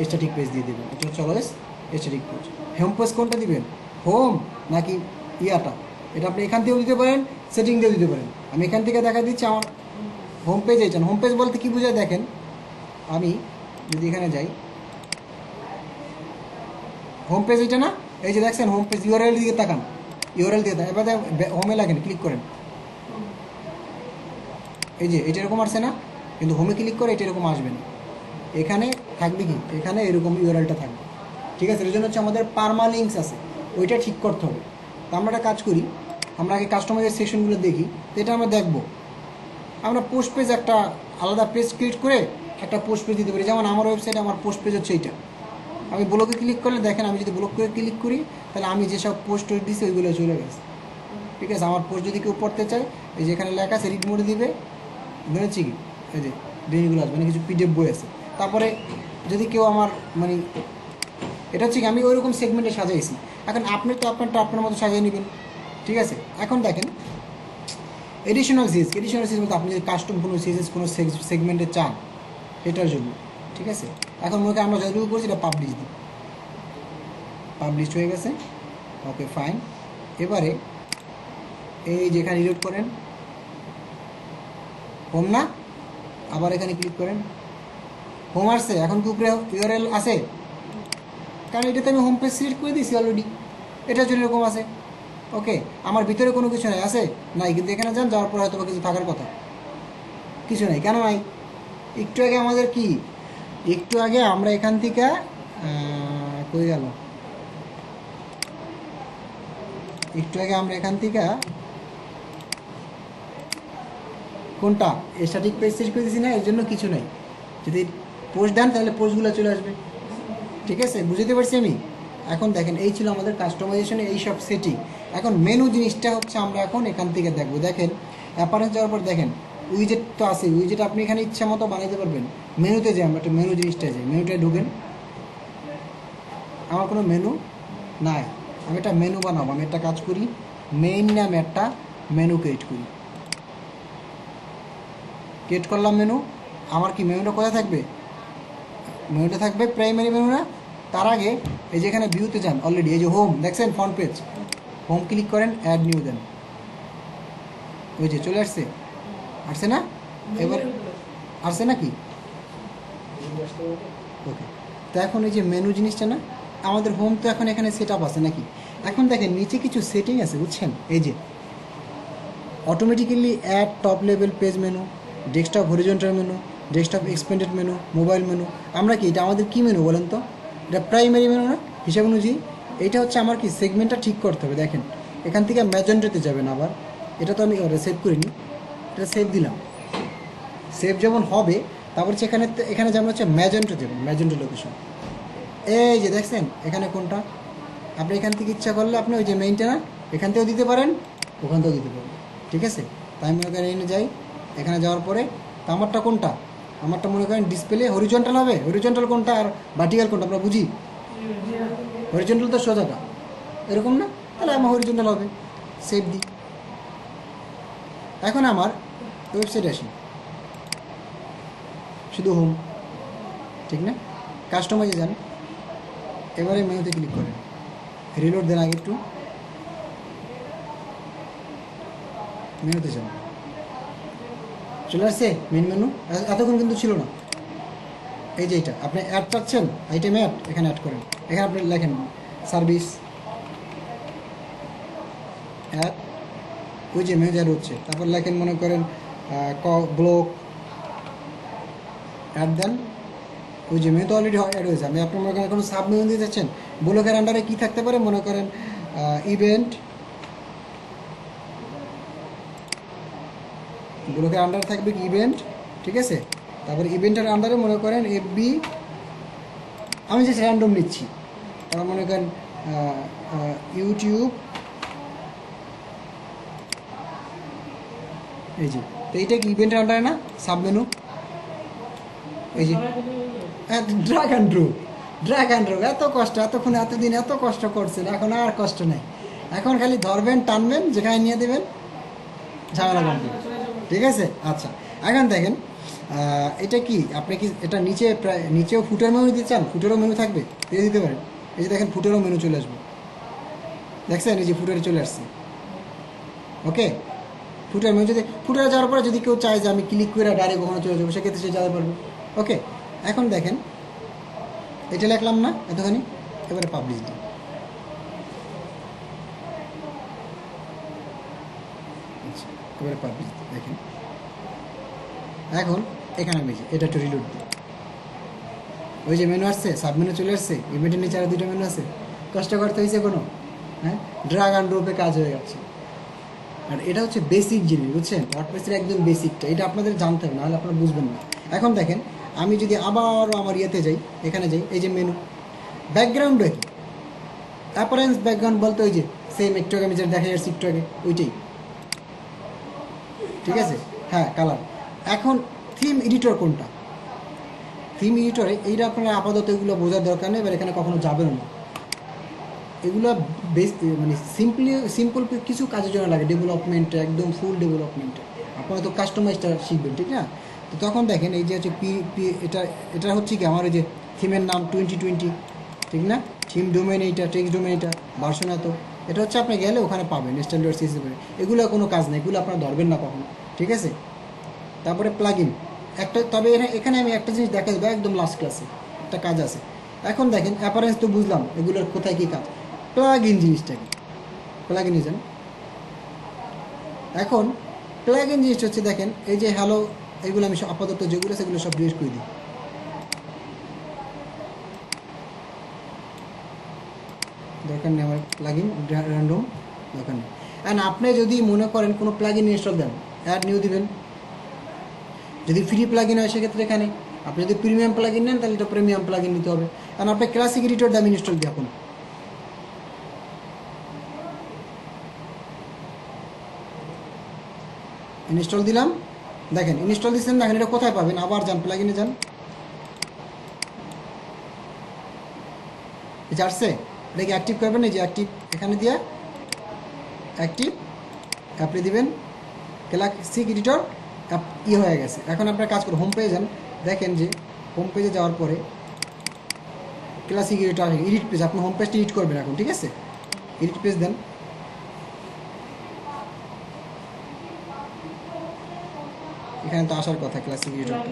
স্ট্যাটিক পেজ দিয়ে দেবেন। এটা হচ্ছে always static page. Home page কোনটা দিবেন, হোম নাকি ইয়াটা, এটা আপনি এখান থেকেও দিতে পারেন, সেটিং দিয়েও দিতে পারেন। আমি এখান থেকে দেখা দিচ্ছি আমার হোম পেজ এইটা। হোম পেজ বলতে কী বোঝায় দেখেন, আমি যদি এখানে যাই, হোম পেজ এটা না, এই যে দেখছেন হোম পেজ, ইউআরএল দিকে তাকান, ইউআরএল দিয়ে তাকান, এবার হোমে লাগেন, ক্লিক করেন, এই যে এটা এরকম আসছে না, কিন্তু হোমে ক্লিক করে এটা এরকম আসবে না। এখানে থাকবে কি, এখানে এরকম ইউআরএলটা থাকবে, ঠিক আছে। এর জন্য হচ্ছে আমাদের পারমালিঙ্কস আছে, ওইটা ঠিক করতে হবে। তো আমরা একটা কাজ করি, আমরা আগে কাস্টমাইজের সেকশনগুলো দেখি, তো এটা আমরা দেখবো। আমরা পোস্ট পেজ একটা আলাদা পেজ ক্রিয়েট করে একটা পোস্ট পেজ দিতে পারি। যেমন আমার ওয়েবসাইটে আমার পোস্ট পেজ হচ্ছে এইটা। আমি ব্লগে ক্লিক করলে দেখেন, আমি যদি ব্লগ করে ক্লিক করি, তাহলে আমি যেসব পোস্ট দিচ্ছি ওইগুলো চলে গেছে, ঠিক আছে। আমার পোস্ট যদি কেউ পড়তে চায়, এই যে এখানে লেখা আছে রিড মোডে দিবে, ধরেছি কি, এই যে ডেনিগুলো আসবে, মানে কিছু পিডিএফ বই আছে। তারপরে যদি কেউ আমার মানে এটা হচ্ছে কি, আমি ওইরকম সেগমেন্টে সাজাইছি। এখন আপনি তো আপনারটা আপনার মতো সাজিয়ে নেবেন, ঠিক আছে। এখন দেখেন এডিশনাল সিএস, এডিশনাল সিএস বলতে আপনি যদি কাস্টম কোনো সিএসএস কোনো সেগমেন্টে চান, এটার জন্য, ঠিক আছে। এখন মনে করি আমরা যতটুকু করছি এটা পাবলিশ দিই, পাবলিশ হয়ে গেছে, ওকে ফাইন। এবারে এই যেখানে রিলোড করেন, হোম না, আবার এখানে ক্লিক করেন, হোম আসছে। এখন কি উপরে ইউআরএল আছে? কারণ এটাতে আমি হোম পেজ সিলেক্ট করে দিয়েছি অলরেডি, এটার জন্য এরকম আছে। ওকে, আমার ভিতরে কোনো কিছু নাই, আছে নাই, কিন্তু এখানে যান, যাওয়ার পর হয়তো কিছু থাকার কথা, কিছু নাই। কেন নাই? একটু আগে আমাদের কি, একটু আগে আমরা এখান থেকে কই গেল, একটু আগে আমরা এখান থেকে কোনটা স্ট্যাটিক পেজ সেট করে দিয়েছি না, এর জন্য কিছু নাই। যদি পোস্ট দেন তাহলে পোস্টগুলো চলে আসবে, ঠিক আছে, বুঝতে পারছি আমি। এখন দেখেন এই ছিল আমাদের কাস্টমাইজেশনে এই সব সেটিং। এখন মেনু জিনিসটা হচ্ছে আমরা এখন এখান থেকে দেখবো। দেখেন অ্যাপারেন্স যাওয়ার পর দেখেন উইজেট তো আছে, উইজেট আপনি এখানে ইচ্ছা মতো বানাইতে পারবেন। মেনুতে যাই, আমরা একটা মেনু জিনিসটা যাই, মেনুটায় ঢুকেন। আমার কোনো মেনু নাই, আমি একটা মেনু বানাবো। আমি একটা কাজ করি, মেইন নামে একটা মেনু ক্রিয়েট করি, ক্রিয়েট করলাম মেনু। আমার কি মেনুটা কোথায় থাকবে, মেনুটা থাকবে প্রাইমারি মেনু না। তার আগে এই যে এখানে ভিউতে যান, অলরেডি এই যে হোম দেখছেন, ফ্রন্ট পেজ, হোম ক্লিক করেন, অ্যাড নিউ দেন, ওই যে চলে আসছে, আসছে না? এবার আসছে নাকি? ওকে, তো এখন এই যে মেনু জিনিসটা না, আমাদের হোম তো এখন এখানে সেট আপ আছে নাকি। এখন দেখেন নিচে কিছু সেটিং আছে, বুঝছেন, এই যে automatically add top level page menu, desktop horizontal menu, desktop expanded menu, mobile menu. আমরা কি এটা আমাদের কী মেনু বলেন তো? এটা প্রাইমারি মেনু না হিসাব অনুযায়ী। এইটা হচ্ছে আমার কি সেগমেন্টটা ঠিক করতে হবে। দেখেন এখান থেকে ম্যাজেন্টাতে যাবেন, আবার এটা তো আমি সেভ করিনি, এটা সেভ দিলাম। সেভ যেমন হবে, তারপর হচ্ছে এখানে যেমন হচ্ছে ম্যাজেন্টা যাবেন, ম্যাজেন্টা লোকেশন। এই যে দেখছেন এখানে কোনটা, আপনি এখান থেকে ইচ্ছা করলে আপনি ওই যে মেইনটা না, এখান থেকেও দিতে পারেন, ওখান থেকেও দিতে পারেন, ঠিক আছে। তাই মনে করেন এনে যাই, এখানে যাওয়ার পরে তো আমারটা কোনটা, আমারটা মনে করেন ডিসপ্লে হরিজন্টাল হবে। হরিজন্টাল কোনটা আর ভার্টিক্যাল কোনটা আমরা বুঝি? হরিজন্টাল তো সোজাটা, এরকম না, তাহলে আমার হরিজন্টাল হবে। সেভ দিই। এখন আমার ওয়েবসাইট আসি, শুধু হোম, ঠিক না? কাস্টমাইজে যান, এবারে মেনুতে ক্লিক করেন, রিলোড দেন, আগে একটু মেনুতে যান, চলে আসছে মেন মেনু। এতক্ষণ কিন্তু ছিল না। এই যে এটা আপনি অ্যাড চাচ্ছেন, আইটেম অ্যাড, এখানে অ্যাড করেন। এখানে আপনি লেখেন সার্ভিস অ্যাড, ওই যে মেনু অ্যাড হচ্ছে, তারপর লেখেন মনে করেন ব্লগ অ্যাড দেন, ওই যে মেনু তো অলরেডি অ্যাড হয়েছে। আমি আপনার মনে করেন কোনো সাব মেনু দিতে চাচ্ছেন, ব্লকের আন্ডারে কি থাকতে পারে, মনে করেন ইভেন্ট, ব্লকের আন্ডারে থাকবে কি ইভেন্ট, ঠিক আছে। তারপরে ইভেন্টের আন্ডারে মনে করেন এফবি, আমি যে র্যান্ডম নিচ্ছি, তারপর মনে করেন ইউটিউব, এই যে, তো এইটা কি ইভেন্টের আন্ডারে না, সাবমেনু, এই যে, হ্যাঁ drug and drop, drug and drop, এত কষ্ট, এতক্ষণ এতদিন এত কষ্ট করছেন, এখন আর কষ্ট নেই, এখন খালি ধরবেন, টানবেন, যেখানে নিয়ে দেবেন, ঝামেলা কমপ্লিট, ঠিক আছে। আচ্ছা, এখন দেখেন এটা কি, আপনি কি এটা নিচে প্রায় নিচেও ফুটের মেনু দিতে চান, ফুটেরও মেনু থাকবে, দিয়ে দিতে পারেন। এই যে দেখেন ফুটেরও মেনু চলে আসবে, দেখছেন এই যে ফুটের চলে আসছে, ওকে। ফুটের মেনু যদি ফুটের যাওয়ার পরে যদি কেউ চায় যে আমি ক্লিক করে ডাইরেক্ট ওখানে চলে যাবো, সেক্ষেত্রে সে যেতে পারবে, ওকে। এখন দেখেন এটা লিখলাম না এতখানি, এবারে পাবলিশ দিই, আচ্ছা এবারে পাবলিশ দিই, দেখেন এখন এখানে আমি এটা একটু রিলোড দিই, ওই যে মেনু আসছে, সাব মেনু চলে আসছে, ইভেন্টের নিচে আরও 2টা মেনু আছে, কষ্ট করতে হয়েছে কোনো, হ্যাঁ, ড্রাগ অ্যান্ড ড্রপে কাজ হয়ে যাচ্ছে। আর এটা হচ্ছে বেসিক জিনিস, বুঝছেন, ওয়ার্ডপ্রেসের একদম বেসিকটা, এটা আপনাদের জানতে হবে, নাহলে আপনারা বুঝবেন না। এখন দেখেন আমি যদি আবারও আমার ইয়েতে যাই, এখানে যাই, এই যে মেনু, ব্যাকগ্রাউন্ড কি, অ্যাপারেন্স ব্যাকগ্রাউন্ড বলতে ওই যে সেম একটু আগে আমি যেটা দেখা যাচ্ছে একটু আগে ওইটাই, ঠিক আছে, হ্যাঁ কালার। এখন থিম এডিটর কোনটা, থিম এডিটরে এইটা আপনারা আপাতত এগুলো বোঝার দরকার নেই, এবার এখানে কখনো যাবেন না, এগুলো বেশ মানে সিম্পল কিছু কাজের জন্য লাগে, ডেভেলপমেন্টে, একদম ফুল ডেভেলপমেন্টে আপনারা তো কাস্টমাইজটা শিখবেন, ঠিক না। তো তখন দেখেন এই যে হচ্ছে এটা এটা হচ্ছে কি আমার ওই যে থিমের নাম 2020, ঠিক না, থিম ডোমেন এইটা, টেক্সট ডোমেন এটা, ভার্সন এত, এটা হচ্ছে আপনি গেলে ওখানে পাবেন স্ট্যান্ডার্ড হিসেবে, এগুলো কোনো কাজ নেই, এগুলো আপনারা ধরবেন না কখনো, ঠিক আছে। তারপরে প্লাগইন একটা, তবে এখানে আমি একটা জিনিস দেখা যাবে একদম লাস্ট ক্লাসে একটা কাজ আছে। এখন দেখেন অ্যাপারেন্স তো বুঝলাম, এগুলোর কোথায় কী কাজ, প্লাগইন জিনিসটা কি, প্লাগইন জানেন। এখন প্লাগইন জিনিসটা হচ্ছে দেখেন এই যে হ্যালো, এগুলো আমি আপাতত যেগুলো সেগুলো সব ডিলিট করে দিই, দরকার নেই আমার প্লাগইন র্যান্ডম, দরকার নেই। অ্যান্ড আপনি যদি মনে করেন কোনো প্লাগইন ইনস্টল দেন, অ্যাড নিউ দিবেন, যদি ফ্রি প্লাগইন হয় সেক্ষেত্রে এখানে, আপনি যদি প্রিমিয়াম প্লাগইন নেন তাহলে এটা প্রিমিয়াম প্লাগইন নিতে হবে, কারণ আপনি ক্লাসিক এডিটর দাম ইনস্টল দিয়ে এখন ইনস্টল দিলাম, দেখেন ইনস্টল দিচ্ছেন, দেখেন এটা কোথায় পাবেন, আবার যান প্লাগইনে যান, এটা আসছে, এটাকে অ্যাক্টিভ করবেন, এই যে অ্যাক্টিভ এখানে দিয়ে অ্যাক্টিভ অ্যাপ্লাই দিবেন, ক্লাসিক এডিটর হয়ে গেছে। এখন আপনার কাজ করে হোম পেজে যান, দেখেন যে হোম পেজে যাওয়ার পরে ক্লাসিক এডিটর আসে, এডিট পেজ, আপনি হোম পেজটা এডিট করবেন এখন, ঠিক আছে, এডিট পেজ দেন, এখানে তো আসার কথা ক্লাসিক এডিটরটা,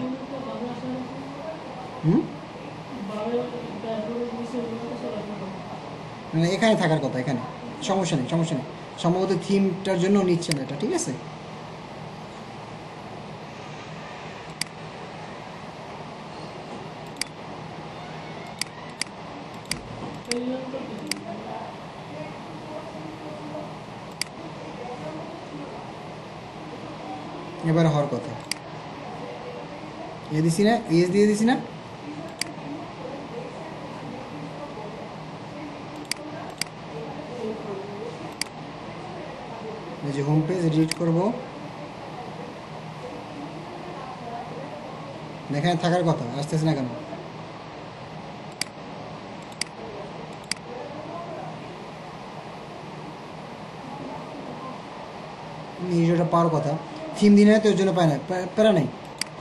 মানে এখানে থাকার কথা, এখানে সমস্যা নেই, সমস্যা নেই, সম্ভবত থিমটার জন্য নিচ্ছে না এটা, ঠিক আছে। এবার হওয়ার কথা, এ দিছি না, এস দিয়ে দিছি না, এই যে হোম পেজ এডিট করবো, এখানে থাকার কথা, আসতেছে না কেন, এডিটরটা পাওয়ার কথা, থিম দিনে তো ওর জন্য পায় না, প্যারা নেই,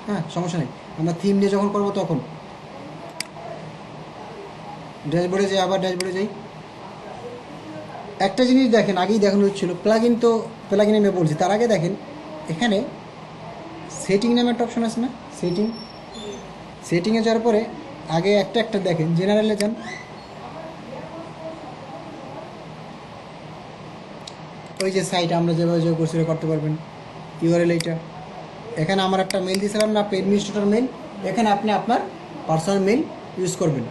হ্যাঁ সমস্যা নেই, আমরা থিম নিয়ে যখন করবো তখন ড্যাশবোর্ডে যাই, আবার ড্যাশবোর্ডে যাই, একটা জিনিস দেখেন, আগেই দেখানো হচ্ছিল প্লাগইন, তো প্লাগইন আমি বলছি, তার আগে দেখেন এখানে সেটিং নামে একটা অপশন আছে না, সেটিংয়ে যাওয়ার পরে আগে একটা দেখেন, জেনারেলে যান, ওই যে সাইট আমরা যেভাবে যে করছি করতে পারবেন, ইউআরএল এইটা, এখানে আমার একটা মেল দিয়েছিলাম না, অ্যাডমিনিস্ট্রেটর মেল, এখানে আপনি আপনার পার্সোনাল মেল ইউজ করবেন,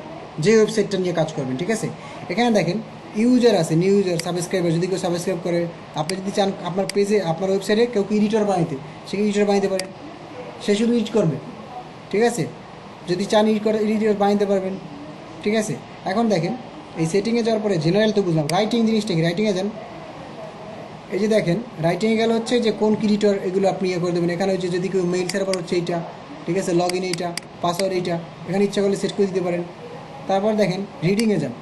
যে ওয়েবসাইটটা নিয়ে কাজ করবেন, ঠিক আছে। এখানে দেখেন ইউজার আছে, নিউ ইউজার, সাবস্ক্রাইবার, যদি কেউ সাবস্ক্রাইব করে, আপনি যদি চান আপনার পেজে আপনার ওয়েবসাইটে কেউ এডিটর বানাইতে, সে এডিটর বানাইতে পারেন, সে শুধু এডিট করবে, ঠিক আছে। যদি চান এডিটর বানাইতে পারবেন, ঠিক আছে। এখন দেখেন এই সেটিংয়ে যাওয়ার পরে জেনারেল তো বুঝলাম, রাইটিং জিনিসটা কি, রাইটিংয়ে যান। এই যে দেখেন রাইটিংয়ে গেলে হচ্ছে যে কোন এডিটর, এগুলো আপনি ইয়ে করে দেবেন। এখানে হচ্ছে যদি কেউ মেইল সার্ভার হচ্ছে এইটা, ঠিক আছে, লগ ইন এইটা, পাসওয়ার্ড এইটা, এখানে ইচ্ছা করলে সেট করে দিতে পারেন। তারপর দেখেন রিডিংয়ে যান,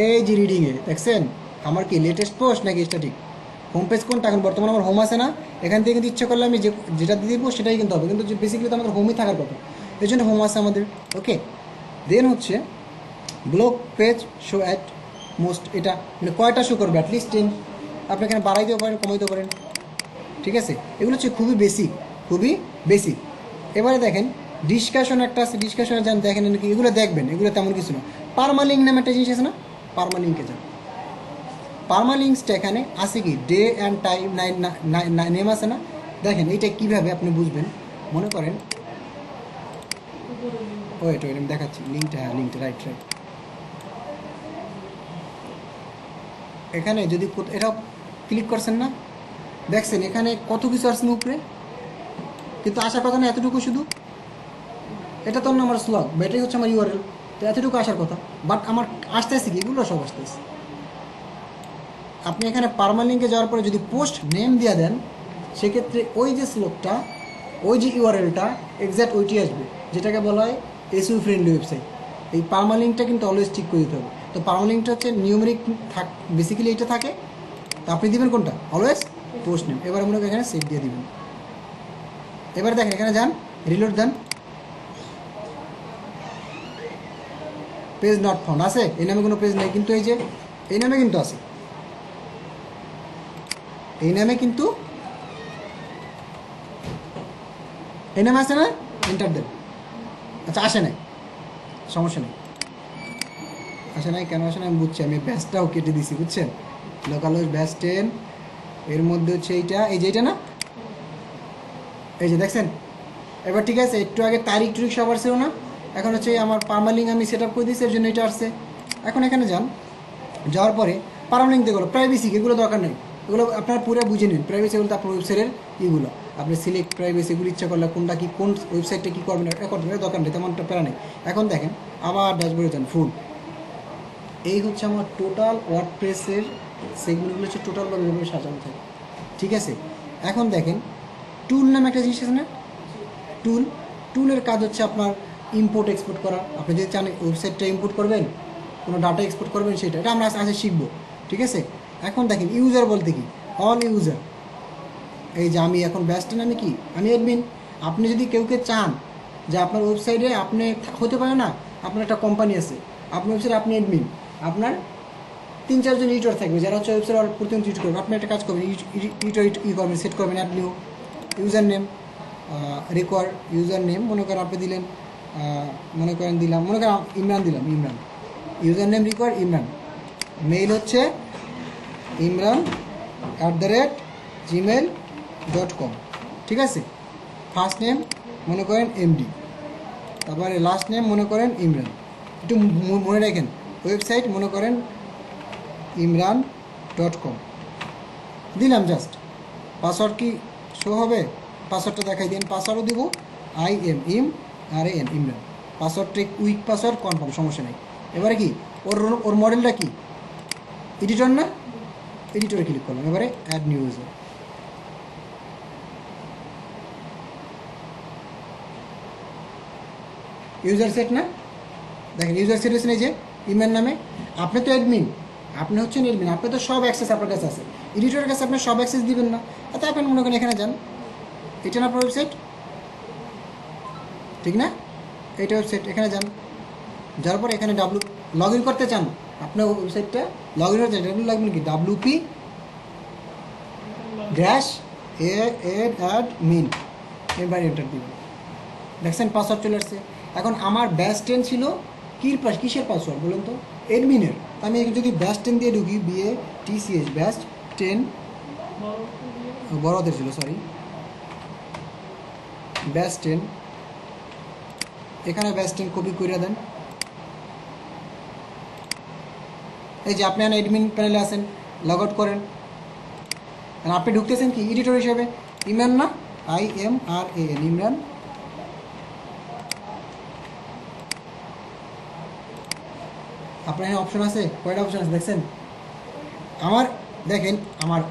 এই যে রিডিংয়ে দেখছেন আমার কি লেটেস্ট পোস্ট নাকি স্ট্যাটিক, হোম পেজ কোনটা, এখন বর্তমানে আমার হোম আছে না, এখান থেকে কিন্তু ইচ্ছা করলে আমি যেটা দিয়ে দেবো সেটাই কিন্তু হবে, কিন্তু বেসিক্যালি তো আমাদের হোমই থাকার কথা, এই জন্য হোম আছে আমাদের। ওকে, দেন হচ্ছে blog page show at most, এটা মানে কয়টা শো করবে, অ্যাটলিস্ট 10, আপনি এখানে বাড়াইতেও পারেন কমাইতেও পারেন, ঠিক আছে। এগুলো হচ্ছে খুবই বেসিক, খুবই বেসিক। এবারে দেখেন ডিসকাশন একটা আছে, ডিসকাশনে যান, দেখেন নাকি এগুলো দেখবেন, এগুলো তেমন কিছু না। পারমালিঙ্ক নামে একটা জিনিস আছে না, পারমালিঙ্কে যান। পারমালিঙ্কসটা এখানে আছে কি, ডে অ্যান্ড টাইম নেম আছে না, দেখেন এইটা কীভাবে আপনি বুঝবেন। মনে করেন ওয়েট আমি দেখাচ্ছি লিঙ্কটা, হ্যাঁ লিঙ্কটা, রাইট। এখানে যদি এটা ক্লিক করছেন না, দেখছেন এখানে কত কিছু আসছে উপরে, কিন্তু আসার কথা না এতটুকু শুধু, এটা তো না আমার স্লগ, ব্যাটারি হচ্ছে আমার ইউআরএল, তো এতটুকু আসার কথা, বাট আমার আসতেছে কি, এগুলো সব আসতেছে। আপনি এখানে পারমালিঙ্কে যাওয়ার পরে যদি পোস্ট নেম দিয়ে দেন, সেক্ষেত্রে ওই যে স্লগটা, ওই যে ইউআরএলটা এক্স্যাক্ট ওইটি আসবে, যেটাকে বলা হয় এসইও ফ্রেন্ডলি ওয়েবসাইট। এই পারমালিঙ্কটা কিন্তু অলওয়েজ ঠিক করে দিতে হবে। তো পারমালিঙ্কটা হচ্ছে নিউমেরিক বেসিক্যালি এটা থাকে, তো আপনি দিবেন কোনটা, অলওয়েজ পোস্ট নেম। এবার মনে করেন এখানে সেভ দিয়ে দিবেন। এবার দেখেন এখানে যান, রিলোড দেন, পেজ নট ফাউন্ড আছে, এই নামে কোনো পেজ নেই, কিন্তু এই যে এই নামে কিন্তু আছে, এই নামে কিন্তু এই নামে আছে না, এন্টার দেন। আচ্ছা আসে নাই, সমস্যা নেই, আসে নাই, কেন আসে না আমি বুঝছি, আমি ব্যাচটাও কেটে দিছি বুঝছেন, লোকাল ব্যাচ 10, এর মধ্যে হচ্ছে এইটা, এই যে এইটা না, এই যে দেখছেন। এবার ঠিক আছে, একটু আগে তারিখ টুরিখ সবার ছিল না, এখন হচ্ছে আমার পারমালিঙ্ক আমি সেট আপ করে দিয়েছি, এর জন্য এটা আসছে। এখন এখানে যান, যাওয়ার পরে পারমালিঙ্ক দেখলো, প্রাইভেসি এগুলো দরকার নেই, এগুলো আপনার পুরো বুঝে নিন। প্রাইভেসি এগুলো আপনার ওয়েবসাইটের ইগুলো, আপনি সিলেক্ট প্রাইভেসি, এগুলো ইচ্ছা করলে কোনটা কি, কোন ওয়েবসাইটটা কী করবেন এটা করতে হবে, দরকার নেই, তেমনটা প্যারা নেই। এখন দেখেন আবার ড্যাশবোর্ডে যান, ফুল, এই হচ্ছে আমার টোটাল ওয়ার্ডপ্রেসের সেগমেন্টগুলো হচ্ছে টোটালভাবে এভাবে সাজানো থাকে, ঠিক আছে। এখন দেখেন টুল নামে একটা জিনিস আছে না, টুলের কাজ হচ্ছে আপনার ইম্পোর্ট এক্সপোর্ট করা। আপনি যদি চান ওয়েবসাইটটা ইম্পোর্ট করবেন, কোনো ডাটা এক্সপোর্ট করবেন, সেটা এটা আমরা আজকে শিখবো, ঠিক আছে। এখন দেখেন ইউজার বলতে কি, অল ইউজার, এই যে আমি এখন ব্যাচটা নামে কি, আমি অ্যাডমিন। আপনি যদি কেউকে চান যে আপনার ওয়েবসাইটে, আপনি হতে পারে না আপনার একটা কোম্পানি আছে, আপনার ওয়েবসাইটে আপনি অ্যাডমিন, আপনার 3-4 জন এডিটর থাকবে যারা হচ্ছে ওয়েবসাইট প্রতিদিন এডিট করবে। আপনি একটা কাজ করবেন, এডিটর করবেন, সেট করবেন add new user name, record user name মনে করেন আপনি দিলেন, মনে করেন দিলাম, মনে করেন ইমরান দিলাম, Imran, user name require Imran, mail হচ্ছে imran@gmail.com, ঠিক আছে। ফার্স্ট নেম মনে করেন এমডি, তারপরে লাস্ট নেম মনে করেন ইমরান, একটু মনে রাখেন। ওয়েবসাইট মনে করেন imran.com দিলাম, জাস্ট পাসওয়ার্ড কি শো হবে, পাসওয়ার্ডটা দেখাই দিন, পাসওয়ার্ডও দিব IMRAN, ইমরান, পাসওয়ার্ডটা উইক পাসওয়ার্ড কনফার্ম, সমস্যা নেই। এবারে কি ওর মডেলটা কি, এডিটর না, এডিটরে ক্লিক করলাম, এবারে add new user, user set না, দেখেন ইউজার সেট হয়েছে এই যে ইমেল নামে। আপনি তো অ্যাডমিন, আপনি হচ্ছেন অ্যাডমিন, আপনি তো সব অ্যাক্সেস আপনার কাছে আছে, এডিটরের কাছে আপনি সব অ্যাক্সেস দিবেন না। তাই আপনি মনে করেন এখানে যান, এটা না আপনার ওয়েবসাইট, ঠিক না, এইটা ওয়েবসাইট, এখানে যান, যাওয়ার পরে এখানে লগ ইন করতে চান আপনার ওয়েবসাইটটা, লগ ইন করতে ডাব্লিউ লাগবেন কি, WP-admin, এবার এন্টার দিবেন, দেখছেন পাসওয়ার্ড চলে আসছে। এখন আমার ব্যাচ 10 ছিল কিসের পাসওয়ার্ড বলুন তো, অ্যাডমিনের। আমি যদি ব্যাচ 10 দিয়ে ঢুকি, BATCH ব্যাচ 10, বড়দের ছিল সরি, ব্যাচ 10, এখানে ব্যাচ 10 কপি করে দেন, এই যে আপনি অ্যাডমিন প্যানেলে আছেন, লগ আউট করেন, আর আপনি ঢুকতেছেন কি এডিটর হিসেবে, ইমরান না, IMRAN, ইমরান। আপনার এখানে অপশন আছে, কয়টা অপশন আছে দেখছেন? আমার দেখেন আমার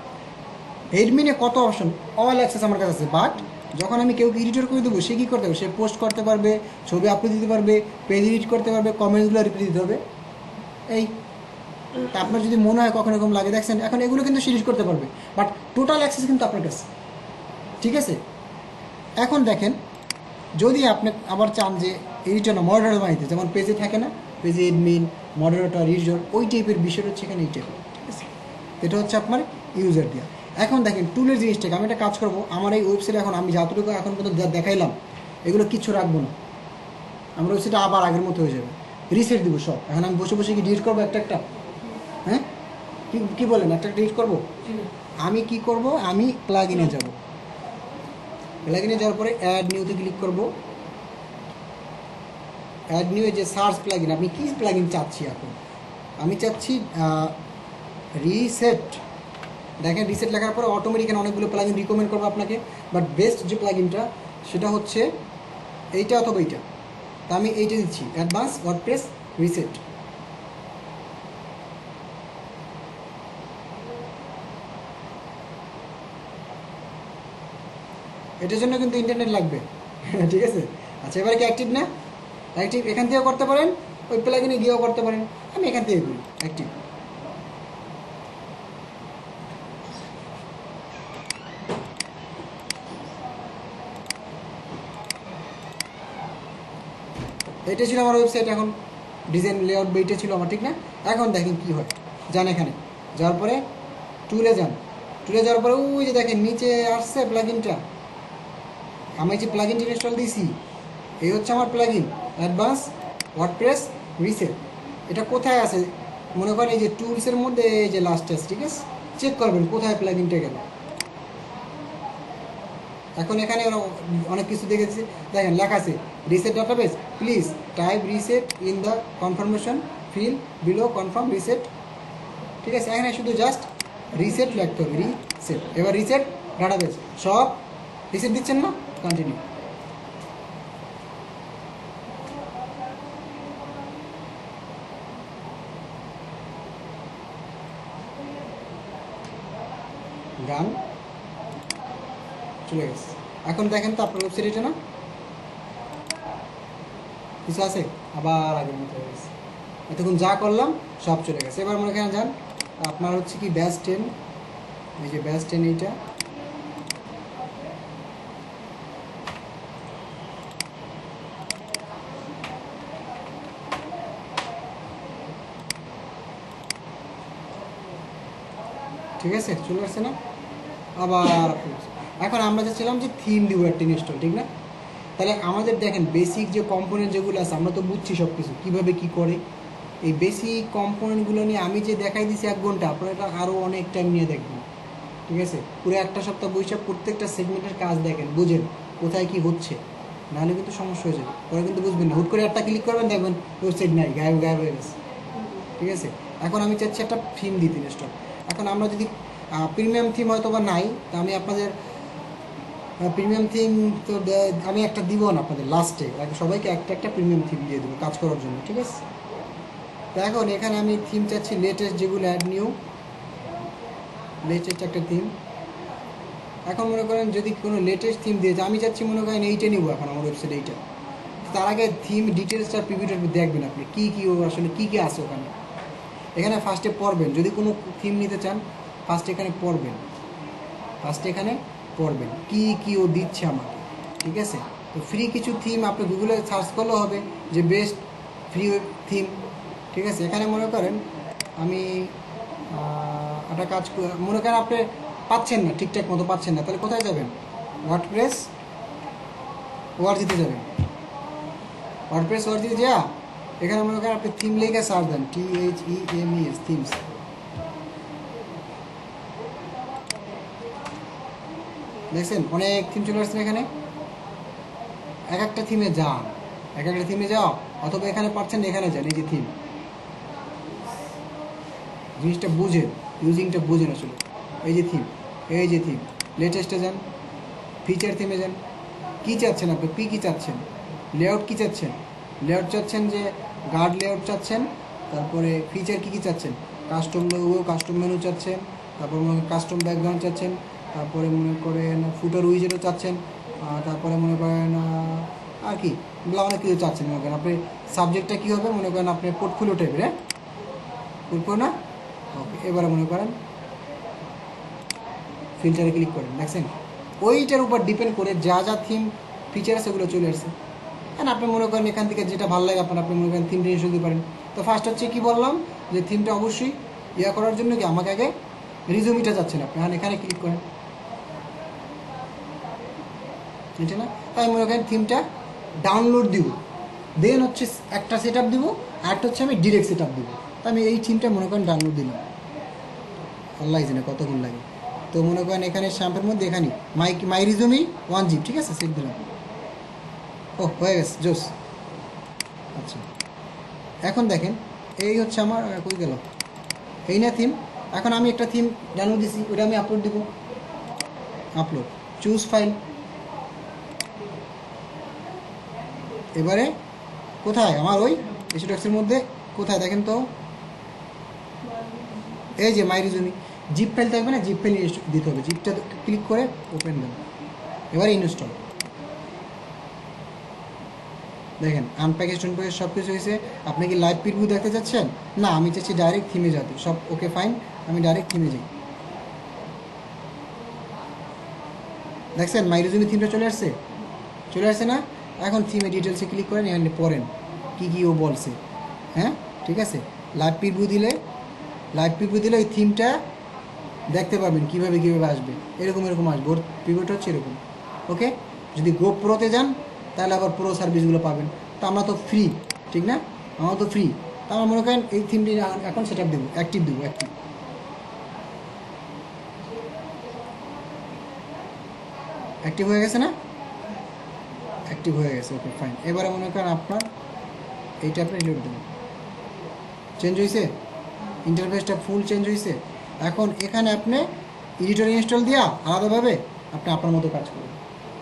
এডমিনে কত অপশন, অল অ্যাক্সেস আমার কাছে আছে। বাট যখন আমি কেউ এডিটর করে দেবো, সে কী করতে হবে, সে পোস্ট করতে পারবে, ছবি আপলোড দিতে পারবে, পেজ এডিট করতে পারবে, কমেন্টসগুলো রিপ্লাই দিতে হবে। এই তা আপনার যদি মনে হয় কখনো এরকম লাগে, দেখছেন এখন এগুলো কিন্তু সিরিজ করতে পারবে, বাট টোটাল অ্যাক্সেস কিন্তু আপনার কাছে, ঠিক আছে? এখন দেখেন, যদি আপনি আবার চান যে এডিটর না মডারেটর বানাইতে, যেমন পেজে থাকে না, পেজে এডমিন, মডারেটর, এডিটর, ওই টাইপের বিষয় হচ্ছে এখানে এই টাইপের, ঠিক আছে? এটা হচ্ছে আপনার ইউজার দেওয়া। এখন দেখেন টুলের জিনিসটাকে আমি একটা কাজ করবো, আমার এই ওয়েবসাইটে এখন আমি যতটুকু এখন পর্যন্ত দেখাইলাম এগুলো কিচ্ছু রাখবো না, আমার ওয়েবসাইটটা আবার আগের মতো হয়ে যাবে, রিসেট দিব সব। এখন আমি বসে বসে কি ডিলিট করবো একটা একটা? হ্যাঁ, কি বলেন, একটা ডিলিট করবো? আমি কি করব, আমি প্লাগ ইনে যাবো, প্লাগ ইনে যাওয়ার পরে অ্যাড নিউতে ক্লিক করবো। অ্যাড নিউ যে সার্চ প্লাগ ইন, আপনি কী প্লাগ ইন চাচ্ছি এখন? আমি চাচ্ছি রিসেট। দেখেন রিসেট লেখার পরে অটোমেটিক অনেকগুলো প্লাগ ইন রিকমেন্ড করবো আপনাকে, বাট বেস্ট যে প্লাগ ইনটা সেটা হচ্ছে এইটা অথবা এইটা। তা আমি এইটা দিচ্ছি, অ্যাডভান্স ওয়ার্ডপ্রেস রিসেট। এটার জন্য কিন্তু ইন্টারনেট লাগবে, ঠিক আছে? আচ্ছা, এবারে কি অ্যাক্টিভ না? অ্যাক্টিভ এখান থেকেও করতে পারেন, ওই প্লাগইনে গিয়েও করতে পারেন, আমি এখান থেকে করি অ্যাক্টিভ। এটা ছিল আমার ওয়েবসাইট, এখন ডিজাইন লেআউট বইটা ছিল আমার, ঠিক না? এখন দেখেন কি হয়, যান এখানে যাওয়ার পরে টুলে যান, টুলে যাওয়ার পরে ওই যে দেখেন নিচে আসছে প্লাগইনটা, আমি যে প্লাগইনটা ইনস্টল দিয়েছি, এই হচ্ছে আমার প্লাগইন অ্যাডভান্স ওয়ার্ডপ্রেস রিসেট। এটা কোথায় আছে মনে করেন, এই যে টুলসের মধ্যে এই যে লাস্ট আছে, ঠিক আছে? চেক করবেন কোথায় প্লাগইনটা গেল। এখন এখানে অনেক কিছু দেখেছি, দেখেন লেখা আছে reset database, please type reset in the confirmation field below confirm reset, ঠিক আছে? এখানে শুধু জাস্ট রিসেট লিখতে হবে, রিসেট। এবার রিসেট ডাটাবেস সব রিসেট দিচ্ছেন না, কন্টিনিউ। গান চলে গেছে। এখন দেখেন তো আপনার ওয়েবসাইট এটা না, কিছু আছে আবার আগের মতো হয়ে গেছে, এতক্ষণ যা করলাম সব চলে গেছে। এবার মনে করেন যান, আপনার হচ্ছে কি ব্যাচ 10, এই যে ব্যাচ 10 এইটা, ঠিক আছে? চলে আসছে না? আবার এখন আমরা চাচ্ছিলাম যে থিম দিব একটা ইনস্টল, ঠিক না? তাহলে আমাদের দেখেন বেসিক যে কম্পোনেন্ট যেগুলো আছে, আমরা তো বুঝছি সব কিছু কীভাবে কী করে। এই বেসিক কম্পোনেন্টগুলো নিয়ে আমি যে দেখাই দিছি 1 ঘন্টা, আপনারা এটা আরও অনেক টাইম নিয়ে দেখবেন, ঠিক আছে? পুরো একটা সপ্তাহ বৈশাখ প্রত্যেকটা সেগমেন্টের কাজ দেখেন, বুঝেন কোথায় কী হচ্ছে, নাহলে কিন্তু সমস্যা হয়ে যাবে, পরে কিন্তু বুঝবেন না। হুট করে একটা ক্লিক করবেন, দেখবেন ওয়েবসাইট নাই, গায়েব গায়েব হয়ে গেছে, ঠিক আছে? এখন আমি চাচ্ছি একটা থিম দিতে ইনস্টল। এখন আমরা যদি প্রিমিয়াম থিম হয়তো বা নাই, তা আমি আপনাদের প্রিমিয়াম থিম তো আমি একটা দিব না আপনাদের, লাস্টে সবাইকে একটা একটা প্রিমিয়াম থিম দিয়ে দেবো কাজ করার জন্য, ঠিক আছে? তো এখন এখানে আমি থিম চাচ্ছি লেটেস্ট, যেগুলো অ্যাড নিউ লেটেস্ট একটা থিম। এখন মনে করেন যদি কোনো লেটেস্ট থিম দিয়েছে, আমি চাচ্ছি মনে করেন এইটা নিব এখন আমার ওয়েবসাইটে এইটা। তার আগে থিম ডিটেলসটা প্রিভিউটা দেখবেন আপনি, কী কী আসলে কী কী আছে ওখানে। এখানে ফার্স্টে পড়বেন, যদি কোনো থিম নিতে চান ফার্স্টে এখানে পড়বেন, কী কী ও দিচ্ছে আমাকে, ঠিক আছে? তো ফ্রি কিছু থিম আপনি গুগলে সার্চ করলেও হবে যে বেস্ট ফ্রি থিম, ঠিক আছে? এখানে মনে করেন আমি একটা কাজ মনে করেন আপনি পাচ্ছেন না, ঠিকঠাক মতো পাচ্ছেন না, তাহলে কোথায় যাবেন? ওয়ার্ডপ্রেস ওআরজিতে যাবেন। ওয়ার্ডপ্রেস ওআরজিতে যা এখানে মনে করেন আপনি থিম লিখে সার্চ দেন, THEMES থিমস, দেখছেন অনেক থিম চলে আসছে এখানে। এক একটা থিমে যাও, অথবা এখানে পাচ্ছেন এখানে যান, এই যে থিম, জিনিসটা বুঝেন, ইউজিংটা বুঝেন আসলে। এই যে থিম লেটেস্টে যান, ফিচার থিমে যান। কী চাচ্ছেন আপনি? কী চাচ্ছেন? লেআউট কী চাচ্ছেন? লেআউট চাচ্ছেন যে গার্ড লেআউট চাচ্ছেন, তারপরে ফিচার কী চাচ্ছেন? কাস্টম লোগো, কাস্টম মেনু চাচ্ছেন, তারপর মনে করেন কাস্টম ব্যাকগ্রাউন্ড চাচ্ছেন, তারপরে মনে করেন ফুটার উইজেটও চাচ্ছেন, তারপরে মনে করেন আর কি এগুলো অনেক কিছু চাচ্ছেন। মনে করেন আপনি সাবজেক্টটা কী হবে, মনে করেন আপনি পোর্টফোলিও টাইপের, হ্যাঁ পোর্টফোলিও না? ওকে, এবারে মনে করেন ফিল্টারে ক্লিক করেন, দেখছেন ওইটার উপর ডিপেন্ড করে যা যা থিম ফিচার সেগুলো চলে আসছে। হ্যাঁ, আপনি মনে করেন এখান থেকে যেটা ভালো লাগে আপনি মনে করেন থিমটা ইউজ করতে পারেন। তো ফার্স্ট হচ্ছে কি বললাম যে থিমটা অবশ্যই করার জন্য কি আমাকে আগে রিজুমিটা যাচ্ছেন আপনি, হ্যাঁ এখানে ক্লিক করেন, এটা না? তাই মনে করেন থিমটা ডাউনলোড দিব, দেন হচ্ছে একটা সেট আপ দিব, আর একটা হচ্ছে আমি ডিরেক্ট সেট আপ দিব। তো আমি এই থিমটা মনে করেন ডাউনলোড দিলাম, আল্লাহ জানে কতক্ষণ লাগে। তো মনে করেন এখানে শ্যাম্পের মধ্যে এখানে মাই রিজুমি 1 GB, ঠিক আছে, সেট দিলাম। ও হয়ে গেছে, জোস। আচ্ছা, এখন দেখেন এই হচ্ছে আমার কই গেল এই না থিম। এখন আমি একটা থিম ডাউনলোড দিছি, ওটা আমি আপলোড দিব, আপলোড, চুজ ফাইল। এবারে কোথায় আমার ওই এসোডক্সের মধ্যে কোথায় দেখেন তো, এই যে মাই রিজুমি জিপ ফাইল থাকবে না, জিপ ফাইল দিতে হবে, জিপটা ক্লিক করে ওপেন দেন। এবারে ইনস্টল, দেখেন আনপ্যাকেজ টনপ্যাকেজ সব কিছু হয়েছে। আপনি কি লাইভ প্রিভিউ দেখতে চাচ্ছেন? না, আমি চাচ্ছি ডাইরেক্ট থিমে যেতে। সব ওকে ফাইন, আমি ডাইরেক্ট থিমে যাই। দেখছেন মাই রিজুমি থিমটা চলে আসছে না? এখন থিমে ডিটেলসে ক্লিক করেন, এখানে পড়েন কী ও বলছে। হ্যাঁ ঠিক আছে, লাইভ প্রিভিউ দিলে ওই থিমটা দেখতে পাবেন কীভাবে আসবে, এরকম আসবে। ওর প্রিভিউটা হচ্ছে এরকম। ওকে, যদি গো প্রোতে যান তাহলে আবার প্রো সার্ভিসগুলো পাবেন। তো আমরা তো ফ্রি, ঠিক না? আমরা তো ফ্রি। তো আমরা মনে করেন এই থিমটি এখন সেট আপ দেবো, অ্যাক্টিভ দেবো, অ্যাক্টিভ হয়ে গেছে না? অ্যাক্টিভ হয়ে গেছে, ওকে ফাইন। এবারে মনে করেন আপনার এইটা আপনি রিলোড দেবেন, চেঞ্জ হয়েছে, ইন্টারফেসটা ফুল চেঞ্জ হয়েছে। এখন এখানে আপনি এডিটর ইনস্টল দিয়া আলাদাভাবে আপনি আপনার মতো কাজ করবেন,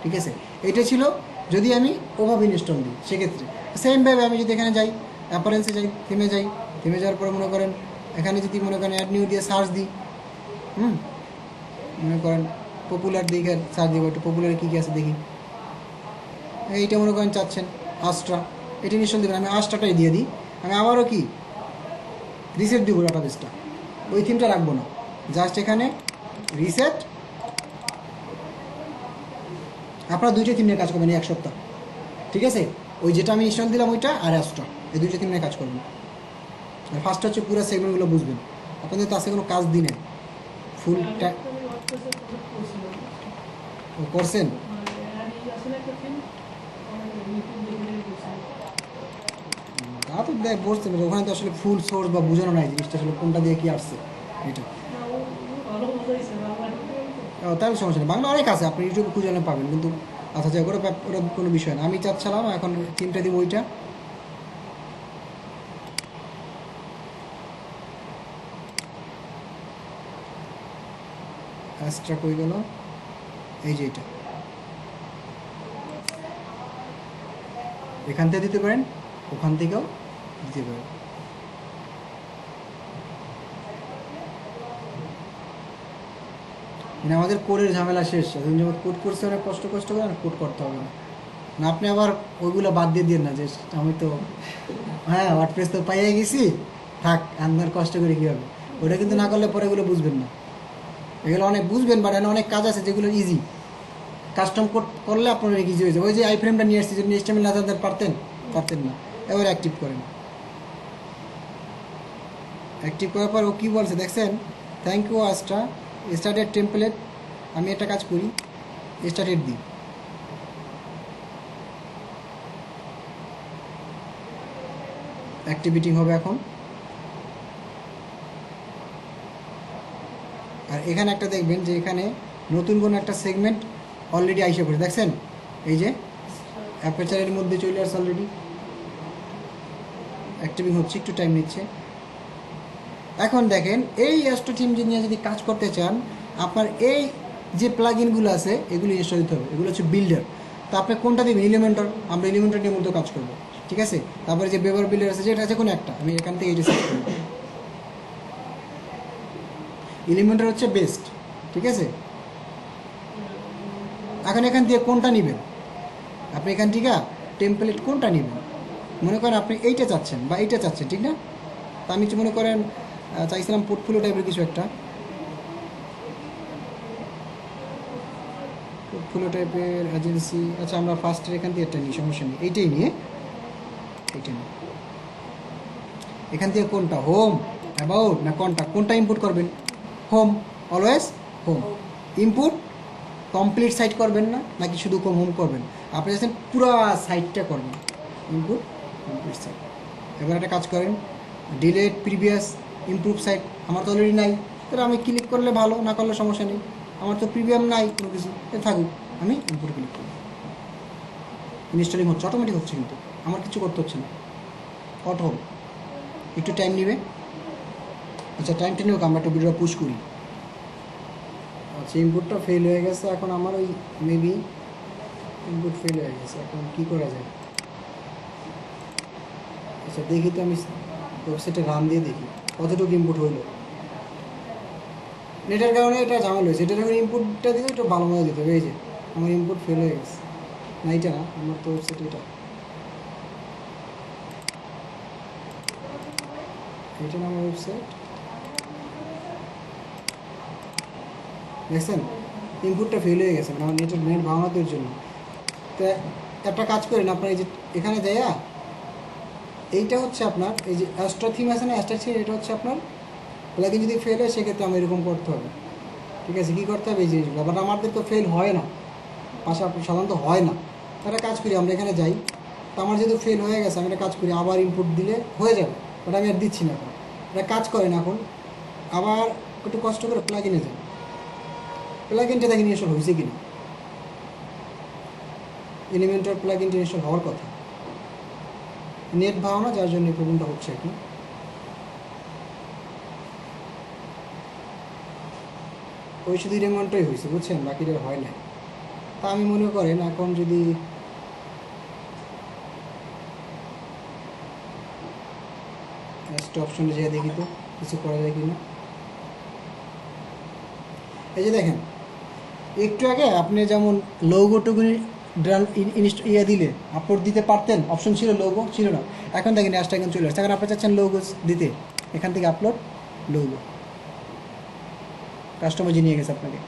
ঠিক আছে? এটা ছিল যদি আমি ওভাবে ইনস্টল দিই, সেক্ষেত্রে সেমভাবে আমি যদি এখানে যাই, অ্যাপারেন্সে যাই, থিমে যাওয়ার পরে মনে করেন এখানে যদি মনে করেন অ্যাড নিউ দিয়ে সার্চ দিই, মনে করেন পপুলার দিকে সার্চ দিব, একটু পপুলারে কী কী আছে দেখি। এইটা মনে করেন চাচ্ছেন আস্ট্রা, এটা ইনস্টল দেবেন। আমি আস্ট্রাটাই দিয়ে দিই। আমি আবারও কি রিসেট দিব ডাটাবেসটা, ওই থিমটা রাখবো না, জাস্ট এখানে রিসেট। আপনারা দুইটা থিম নিয়ে কাজ করবেন এই এক সপ্তাহ, ঠিক আছে? ওই যেটা আমি ইনস্টল দিলাম ওইটা আর অ্যাস্ট্রা, এই দুইটা থিম নিয়ে কাজ করবেন। আর ফার্স্ট হচ্ছে পুরো সেগমেন্টগুলো বুঝবেন। আপনাদের তো আছে কোনো কাজ দিনে ফুলটা করছেন, তা তো বলছেন, ওখানে তো আসলে ফুল সোর্স বা বোঝানো নাই জিনিসটা আসলে কোনটা দিয়ে কি আসছে এটা। তাহলে সমস্যা নেই, বাংলা অনেক আছে, আপনি ইউটিউবে খুঁজে পাবেন। কিন্তু আচ্ছা আচ্ছা, ওটা কোনো বিষয় না। আমি চাচ্ছিলাম এখন থিমটা দিব ওইটা, অ্যাস্ট্রা কই গেল, এই যে এটা, এখান থেকে দিতে পারেন, ওখান থেকেও দিতে পারেন। মানে আমাদের কোডের ঝামেলা শেষ। এখন যেমন কোড করছে অনেক কষ্ট করে, আর কোড করতে হবে না। না আপনি আবার ওইগুলো বাদ দিয়ে দিন না যে আমি তো হ্যাঁ ওয়ার্ডপ্রেস তো পাইয়ে গেছি, থাক আপনার কষ্ট করে কী হবে। ওটা কিন্তু না করলে পরে এগুলো বুঝবেন না। এগুলো অনেক বুঝবেন, বাট এখানে অনেক কাজ আছে যেগুলো ইজি। কাস্টম কোড করলে আপনার অনেক ইজি হয়েছে। ওই যে আই ফ্রেমটা নিয়ে আসছি, যদি HTML না জানতে পারতেন না। এবার অ্যাক্টিভ করেন, অ্যাক্টিভ করার পর ও কী বলছে দেখছেন, thank you Astra started template. আমি একটা কাজ করি, স্টার্টেড দিই, অ্যাক্টিভিটি হবে এখন। আর এখানে একটা দেখবেন যে এখানে নতুন কোনো একটা সেগমেন্ট অলরেডি আইসা পড়ে, দেখছেন এই যে অ্যাপারচারের মধ্যে চলে আসছে অলরেডি, অ্যাক্টিভিং হচ্ছে, একটু টাইম নিচ্ছে। এখন দেখেন এই অ্যাস্ট্রো থিম নিয়ে যদি কাজ করতে চান, আপনার এই যে প্লাগ ইনগুলো আছে এগুলো ইনস্টল দিতে হবে। এগুলো হচ্ছে বিল্ডার। তো আপনি কোনটা দেবেন? এলিমেন্টর। আমরা এলিমেন্টর নিয়ে মূলত কাজ করবো, ঠিক আছে। তারপরে যে বেবার বিল্ডার আছে, যেটা আছে কোনো একটা, আমি এখান থেকে এটা সিলেক্ট করব। এলিমেন্টর হচ্ছে বেস্ট, ঠিক আছে। এখন এখান থেকে কোনটা নেবেন? আপনি এখান থেকে টেমপ্লেট কোনটা নেবেন? মনে করেন আপনি এইটা চাচ্ছেন বা এইটা চাচ্ছেন, ঠিক না? তা আমি মনে করেন চাইছিলাম পোর্টফোলিও টাইপের কিছু একটা, পোর্টফোলিও টাইপের এজেন্সি। আচ্ছা, আমরা ফার্স্টের এখান থেকে একটা নিই, সমস্যা নেই, এইটাই নিয়ে এইটা নিই। এখান থেকে কোনটা, হোম, অ্যাবাউট না কন্ট্যাক্ট, কোনটা ইনপুট করবেন? Home, always home. Input complete site করবেন না, নাকি শুধু হোম করবেন? আপনি চাচ্ছেন পুরো সাইটটা করবেন, ইনপুট কমপ্লিট সাইট। এবার একটা কাজ করেন, ডিলেট প্রিভিয়াস ইমপ্রুভ সাইট। আমার তো অলরেডি নাই, তাহলে আমি ক্লিক করলে ভালো, না করলে সমস্যা নেই। আমার তো প্রিমিয়াম নাই কোনো কিছু, থাকুক, আমি ইনপুট ক্লিক করব। ইনস্টলিং হচ্ছে, অটোমেটিক হচ্ছে, কিন্তু আমার কিছু করতে হচ্ছে না, অটো হবে। একটু টাইম নেবে। আচ্ছা, টাইমটা নিয়েও আমরা একটা ভিডিও পুশ করি। আচ্ছা, ইনপুটটা ফেল হয়ে গেছে। এখন আমার ওই মেবি ইনপুট ফেল হয়ে গেছে, এখন কী করা যায়? আচ্ছা, দেখি তো, আমি ওয়েবসাইটে রান দিয়ে দেখি কতটুকু ইনপুট হইলো। নেটের কারণে এটা ঝামেলা হয়েছে। এটা যখন ইনপুটটা দিতে একটু ভালো মতো দিতে হবে। এই যে আমার ইনপুট ফেল হয়ে গেছে। না, এটা না, আমার তো ওয়েবসাইট এটা না আমার ওয়েবসাইট। দেখছেন, ইনপুটটা ফেল হয়ে গেছে, মানে আমার নেট ভাঙানোর জন্য। তো একটা কাজ করেন, আপনার এই যে এখানে যাইয়া, এইটা হচ্ছে আপনার এই যে অ্যাস্ট্রো থিম আছে না, অ্যাস্ট্রো থিম, এটা হচ্ছে আপনার প্লাগইন যদি ফেল হয় সেক্ষেত্রে আমি এরকম করতে হবে, ঠিক আছে। কী করতে হবে? এই জিনিসগুলো। বাট আমাদের তো ফেল হয় না, পাশাপাশি সাধারণত হয় না। একটা কাজ করি, আমরা এখানে যাই। তো আমার যেহেতু ফেল হয়ে গেছে, আমি একটা কাজ করি, আবার ইনপুট দিলে হয়ে যাবে, বাট আমি আর দিচ্ছি না এখন। এটা কাজ করে না। এখন আবার একটু কষ্ট করে প্লাগইনে যাই, প্লাগইনটা দেখি ইনস্টল হয়েছে কিনা। এলিমেন্টর প্লাগইনটা ইনস্টল হওয়ার কথা, নেট ভাও না, যার জন্য এই প্রবলেমটা হচ্ছে এখন। ওই শুধু রিমান্ডটাই হয়েছে, বুঝছেন, বাকিটা হয় না। তা আমি মনে করেন এখন যদি নেক্সট অপশনে যেয়ে দেখি তো কিছু করা যায় কিনা। এই যে দেখেন, একটু আগে আপনি যেমন লোগোটুকুনি ইয়ে দিলে আপলোড দিতে পারতেন, অপশন ছিল, লোগো ছিল না। এখন দেখেন অ্যাশটা এখন চলে আসছে। এখন আপনি চাচ্ছেন লোগো দিতে, এখান থেকে আপলোড লোগো, কাস্টমার নিয়ে গেছে আপনাকে।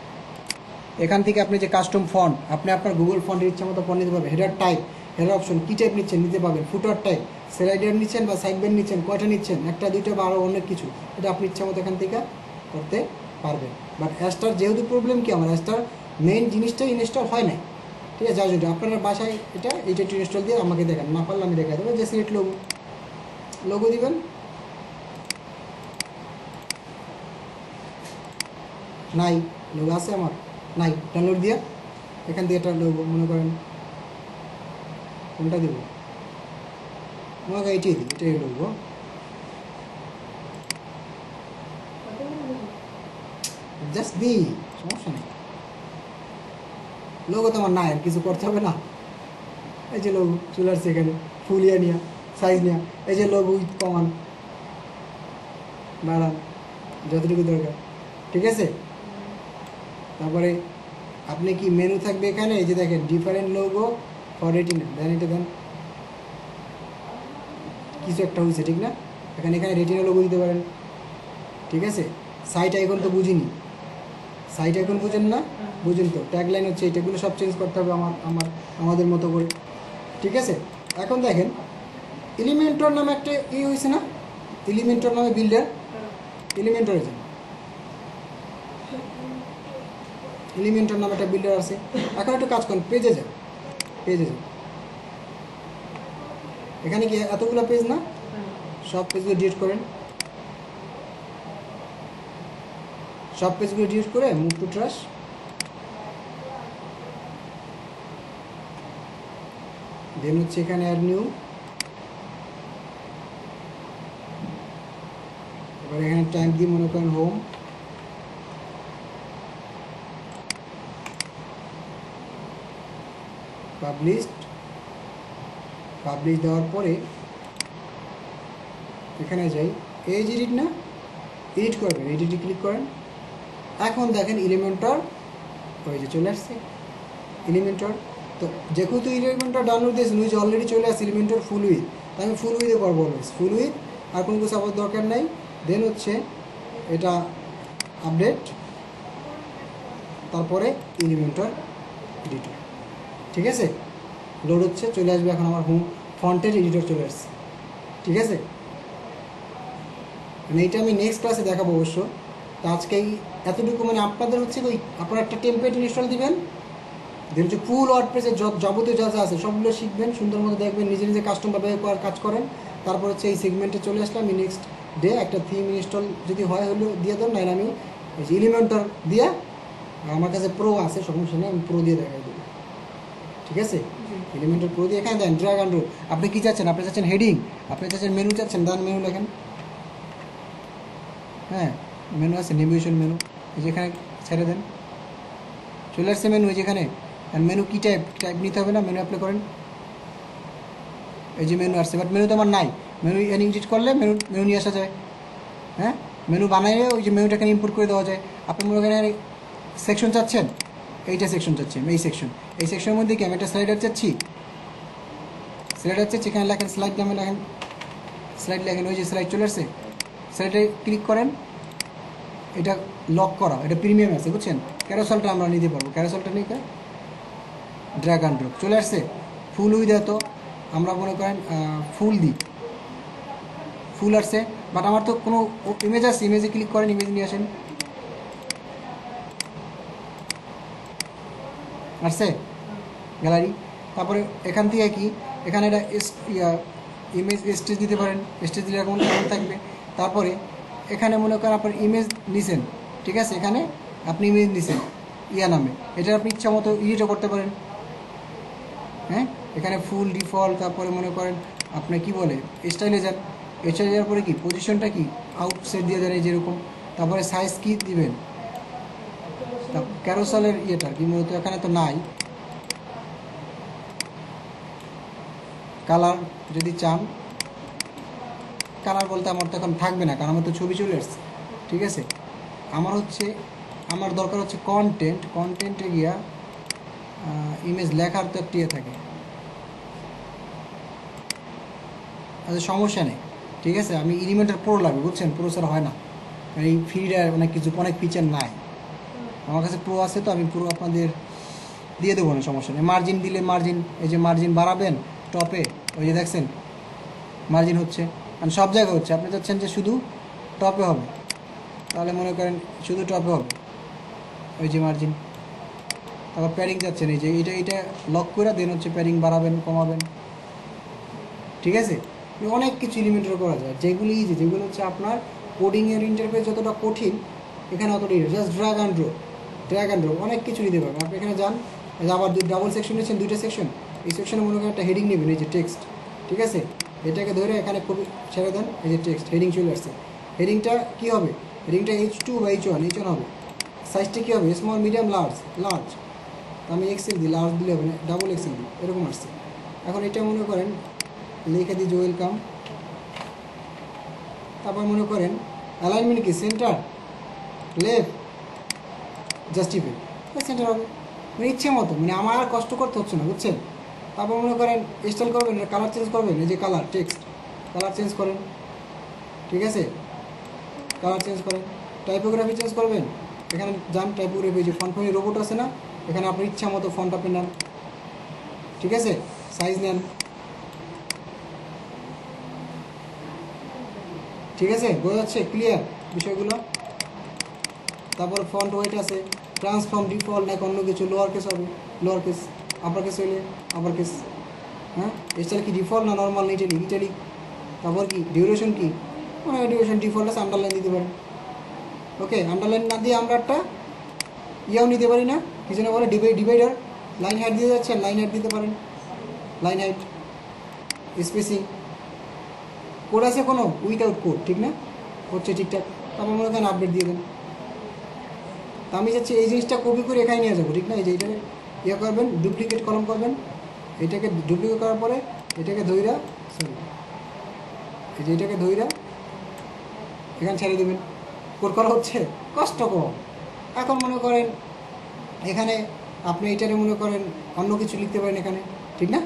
এখান থেকে আপনি যে কাস্টম ফন্ট, আপনি আপনার গুগল ফন্টের ইচ্ছা মতো ফন্ট নিতে পারবেন। হেডার টাইপ, হেডার অপশন কী টাইপ নিচ্ছেন নিতে পারবেন। ফুটার টাইপ, স্লাইডার নিচ্ছেন বা সাইড ব্যান্ড নিচ্ছেন, কয়টা নিচ্ছেন, একটা দুইটা বা আরও অনেক কিছু, এটা আপনি ইচ্ছা মতো এখান থেকে করতে পারবেন। বাট অ্যাস্টার যেহেতু প্রবলেম কি, আমার অ্যাস্টার মেইন জিনিসটাই ইনস্টল হয় না, ঠিক আছে। যার জন্য আপনারা বাসায় এইটা একটু ইনস্টল দিয়ে আমাকে দেখান, না পারলে আমি দেখা দেবো। যে সিলেক্ট লোগো দিবেন, নাই লোগো আছে আমার, নাই, ডাউনলোড দিয়ে এখান থেকে একটা লোগো, মনে করেন কোনটা দেবো, মনে এটাই দিই, এটাই লোগো। জাস্ট দিই, সমস্যা নেই। লোগো তো আমার নাই, আর কিছু করতে হবে না। এই যে লোগো চলে আসছে এখানে, ফুল ইয়া নিয়া, সাইজ নিয়া। এই যে লোগো উইথ কমান, বাড়ান যতটুকু দরকার, ঠিক আছে। তারপরে আপনি কি মেনু থাকবে এখানে, এই যে দেখেন ডিফারেন্ট লোগো ফর রেটিনা, দেন এটা দেন, কিছু একটা হয়েছে, ঠিক না। এখানে রেটিনা লোগো দিতে পারেন, ঠিক আছে। সাইট আইকন তো বুঝিনি, সাইট আইকন বুঝেন না, বুঝেন তো। ট্যাগলাইন হচ্ছে এইটাগুলো সব চেঞ্জ করতে হবে আমাদের মতো করে, ঠিক আছে। এখন দেখেন এলিমেন্টর নামে একটা হয়েছে না, এলিমেন্টর নামে বিল্ডার, এলিমেন্টরে যান, এলিমেন্টর নামে একটা বিল্ডার আছে। এখন একটা কাজ করেন, পেজে যান, এখানে কি এতগুলো পেজ না, সব পেজগুলো ডিলিট করেন, সব পেজগুলো ডিলিট করে মুভ টু ট্রাশ, দেন হচ্ছে এখানে অ্যাড নিউ। এখানে টাইপ দিয়ে মনে করেন হোম, পাবলিশ দেওয়ার পরে এখানে যাই, এজ এডিট না, এডিট করবেন, এডিটে ক্লিক করেন। এখন দেখেন এলিমেন্টর ওই যে চলে আসছে এলিমেন্টর। তো যেহেতু এলিমেন্টর ডাউনলোড দিয়েছেন ওই যে অলরেডি চলে আসছে এলিমেন্টর ফুল উইথ, তো আমি ফুল উইথে করবো অলওয়েজ, ফুল উইথ, আর কোনো কিছু আবার দরকার নাই। দেন হচ্ছে এটা আপডেট, তারপরে এলিমেন্টর এডিটর, ঠিক আছে, লোড হচ্ছে, চলে আসবে। এখন আমার হোম ফন্টের এডিটর চলে আসছে, ঠিক আছে। মানে এটা আমি নেক্সট ক্লাসে দেখাবো অবশ্য। তো আজকেই এতটুকু, মানে আপনাদের হচ্ছে ওই আপনারা একটা টেমপ্লেট ইনস্টল দিবেন, দেন হচ্ছে ফুল ওয়ার্ডপ্রেসের যাবতীয় যা যা আছে সবগুলো শিখবেন, সুন্দর মতো দেখবেন, নিজে নিজে কাস্টমভাবে কাজ করেন। তারপর হচ্ছে এই সেগমেন্টে চলে আসলাম, আমি নেক্সট ডে একটা থিম ইনস্টল যদি হয় হলো দিয়ে দেন, নাহলে আমি এই যে এলিমেন্টর দিয়ে, আমার কাছে প্রো আছে, সমস্যা নেই, আমি প্রো দিয়ে দেখাই দেবো, ঠিক আছে। এলিমেন্টর প্রো দিয়ে এখানে দেন ড্র্যাগ অ্যান্ড ড্রপ। আপনি কী চাচ্ছেন? আপনি চাচ্ছেন হেডিং, আপনি চাচ্ছেন মেনু, চাচ্ছেন দেন মেনু লেখেন, হ্যাঁ মেনু আছে, নেভিগেশন মেনু, এই যেখানে ছেড়ে দেন, চলে আসছে মেনু যেখানে। আর মেনু কী টাইপ নিতে হবে না, মেনু অ্যাপ্লাই করেন, এই যে মেনু আসছে, বাট মেনু তো আমার নাই। মেনু এডিট করলে মেনু নিয়ে আসা যায়, হ্যাঁ মেনু বানাইলে ওই যে মেনুটাকে ইম্পোর্ট করে দেওয়া যায়। আপনি মনে করেন সেকশন চাচ্ছেন, এইটা সেকশন চাচ্ছি এই সেকশনের মধ্যে কি আমি একটা স্লাইডার চাচ্ছি, এখানে লেখেন স্লাইড নামে লেখেন, স্লাইড লেখেন, ওই যে স্লাইড চলে আসছে, স্লাইডে ক্লিক করেন। এটা লক করা, এটা প্রিমিয়াম আছে বুঝছেন। ক্যারোসেলটা আমরা নিতে পারবো, ক্যারোসেলটা নিয়ে ড্র্যাগ অ্যান্ড ড্রপ চলে আসছে। ফুল উইথ তো আমরা মনে করেন ফুল দিই, ফুল আসছে, বাট আমার তো কোনো ইমেজ আসছে, ইমেজে ক্লিক করেন, ইমেজ নিয়ে আসেন, আসছে গ্যালারি। তারপরে এখান থেকে কি এখানে এটা ইমেজ স্টেজ দিতে পারেন, স্টেজ দিলে এরকম কেমন থাকবে। তারপরে এখানে মনে করেন আপনার ইমেজ নিছেন, ঠিক আছে, এখানে আপনি ইমেজ নিছেন নামে, এটা আপনি ইচ্ছা মতো এডিটও করতে পারেন, হ্যাঁ এখানে ফুল ডিফল্ট। তারপরে মনে করেন আপনি কি বলে স্টাইলে যান, স্টাইলে যাওয়ার পরে কি পজিশনটা কি আউটসেট দিয়ে যান যেরকম। তারপরে সাইজ কি দিবেন, ক্যারোসেলের ইয়েটা কি মূলত এখানে তো নাই। কালার যদি চান, কালার বলতে আমার তো এখন থাকবে না, কারণ আমার তো ছবি চলে আসছে, ঠিক আছে। আমার দরকার হচ্ছে কন্টেন্টে গিয়া ইমেজ লেখার তো একটা ইয়ে থাকে, আচ্ছা সমস্যা নেই, ঠিক আছে। আমি এলিমেন্টর প্রো লাগবে বুঝছেন, প্রো ছাড়া হয় না, এই ফ্রিটা অনেক ফিচার নাই, আমার কাছে প্রো আছে, তো আমি প্রো আপনাদের দিয়ে দেবো না, সমস্যা নেই। মার্জিন দিলে এই যে মার্জিন বাড়াবেন টপে, ওই যে দেখছেন মার্জিন হচ্ছে, আর সব জায়গায় হচ্ছে। আপনি চাচ্ছেন যে শুধু টপে হবে, তাহলে মনে করেন শুধু টপে হবে, ওই যে মার্জিন। তারপর প্যারিং চাচ্ছেন, এই যে এটা লক করে দেন হচ্ছে প্যারিং বাড়াবেন কমাবেন, ঠিক আছে। অনেক কিছু এলিমেন্টের করা যায়, যেগুলো ইজি, যেগুলো হচ্ছে আপনার কোডিংয়ের ইন্টারফেস যতটা কঠিন, এখানে অতটা easy, just drag and drop অনেক কিছু নিতে পারবেন। আপনি এখানে যান, আবার ডাবল সেকশন নিচ্ছেন, দুইটা সেকশন, এই সেকশনে মনে করেন একটা হেডিং নেবেন, এই যে টেক্সট, ঠিক আছে, এটাকে ধরে এখানে খুব ছেড়ে দেন, এই যে টেক্সট হেডিং চলে আসছে। হেডিংটা কী হবে, হেডিংটা H2 বা H1 হবে। সাইজটা কী হবে, স্মল মিডিয়াম লার্জ। আমি এক্সেল দিই, লার্জ দিলে হবে না, ডাবল এক্সেল দিই, এরকম আসছে। এখন এটা মনে করেন লিখে দিই যে ওয়েলকাম। তারপর মনে করেন অ্যালাইনমেন্ট কি সেন্টার লেফট জাস্টিফাই, সেন্টার হবে, মানে ইচ্ছে মতো, মানে আমার আর কষ্ট করতে হচ্ছে না বুঝছেন। তারপর মনে করেন স্টাইল করবেন, কালার চেঞ্জ করবেন, এই যে কালার টেক্সট কালার চেঞ্জ করেন, ঠিক আছে, কালার চেঞ্জ করেন। টাইপোগ্রাফি চেঞ্জ করবেন, এখানে যান টাইপোগ্রাফি, যে ফন্ট ফ্যামিলি রোবট আছে না, এখানে আপনার ইচ্ছা মতো ফন্ট আপনি নেন, ঠিক আছে, সাইজ নেন, ঠিক আছে, বোঝা যাচ্ছে ক্লিয়ার বিষয়গুলো। তারপর ফন্ট ওয়েট আছে, ট্রান্সফর্ম ডিফল্ট নাকি অন্য কিছু, লোয়ার কেস হবে, লোয়ার কেস, আপার কেস হইলে আপার কেস, হ্যাঁ স্টাইল কি ডিফল্ট না নর্মাল, ইটালিক। তারপর কি ডিউরেশন কি, মানে ডিউরেশন ডিফল্ট আছে, আন্ডারলাইন দিতে পারেন, ওকে। আন্ডারলাইন না দিয়ে আমরা একটা ইয়াও নিতে পারি না, কি যেন বলে ডিভাইডার, লাইন হাইট দিয়ে যাচ্ছেন, লাইন হাইট দিতে পারেন, লাইন হাইট, স্পেসিং। কোড আছে কোনো, উইথাউট কোড, ঠিক না, হচ্ছে ঠিকঠাক, তারপর মনে করেন আপডেট দিয়ে দেন। তা আমি চাচ্ছি এই জিনিসটা কপি করে এখানে নিয়ে যাবো, ঠিক না? এই যে এইটাকে ইয়ে করবেন, ডুপ্লিকেট কলম করবেন, এটাকে ডুপ্লিকেট করার পরে এটাকে ধইরা, সরি, এই যে এটাকে ধইরা এখানে ছেড়ে দেবেন। কোড করা হচ্ছে কষ্ট কম। এখন মনে করেন এখানে আপনি এটারে মনে করেন অন্য কিছু লিখতে পারেন এখানে, ঠিক না?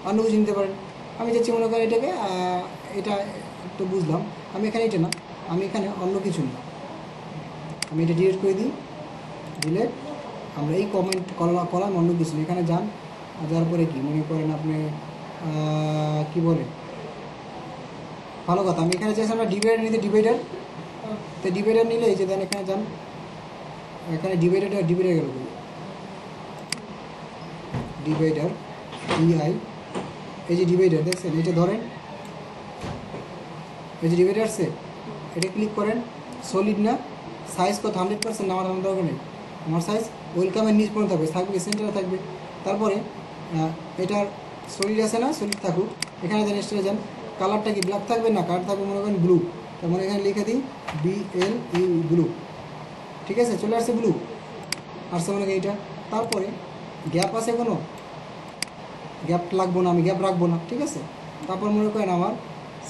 অন্য কিছু নিতে পারেন। আমি যাচ্ছি মনে করেন এটাকে, এটা একটু বুঝলাম, আমি এখানে এটা না, আমি এখানে অন্য কিছু নিই, আমি এটা ডিলিট করে দিই, ডিলেট। আমরা এই কমেন্ট কলাম অন্য কিছু নিই, এখানে যান, যাওয়ার পরে কি মনে করেন আপনি কি বলে, ভালো কথা, আমি এখানে চাইছি আমরা ডিভাইডার নিতে, ডিভাইডার, তো ডিভাইডার নিলে এই যে দেন এখানে যান, এখানে ডিভাইডার গেল, ডিভাইডার ডিআই, এই যে ডিভাইডার দেখছেন, এটা ধরেন, এই যে ডিভাইডার আসছে, এটা ক্লিক করেন, সলিড না, সাইজ কত 100% আমার দরকার নেই, আমার সাইজ ওয়েলকামের নিচ পর্যন্ত থাকবে, সেন্টারে থাকবে। তারপরে এটার সলিড আছে না, সলিড থাকুক, এখানে দেন এক্সট্রা যান, কালারটা কি ব্ল্যাক থাকবে না, কালার থাকবে মনে করেন ব্লু, তার মানে এখানে লিখে দিই BLU, ব্লু, ঠিক আছে, চলে আসছে ব্লু, আসছে মনে করেন এইটা। তারপরে গ্যাপ আছে, কোনো গ্যাপ লাগবো না, আমি গ্যাপ রাখবো না, ঠিক আছে। তারপর মনে করেন আমার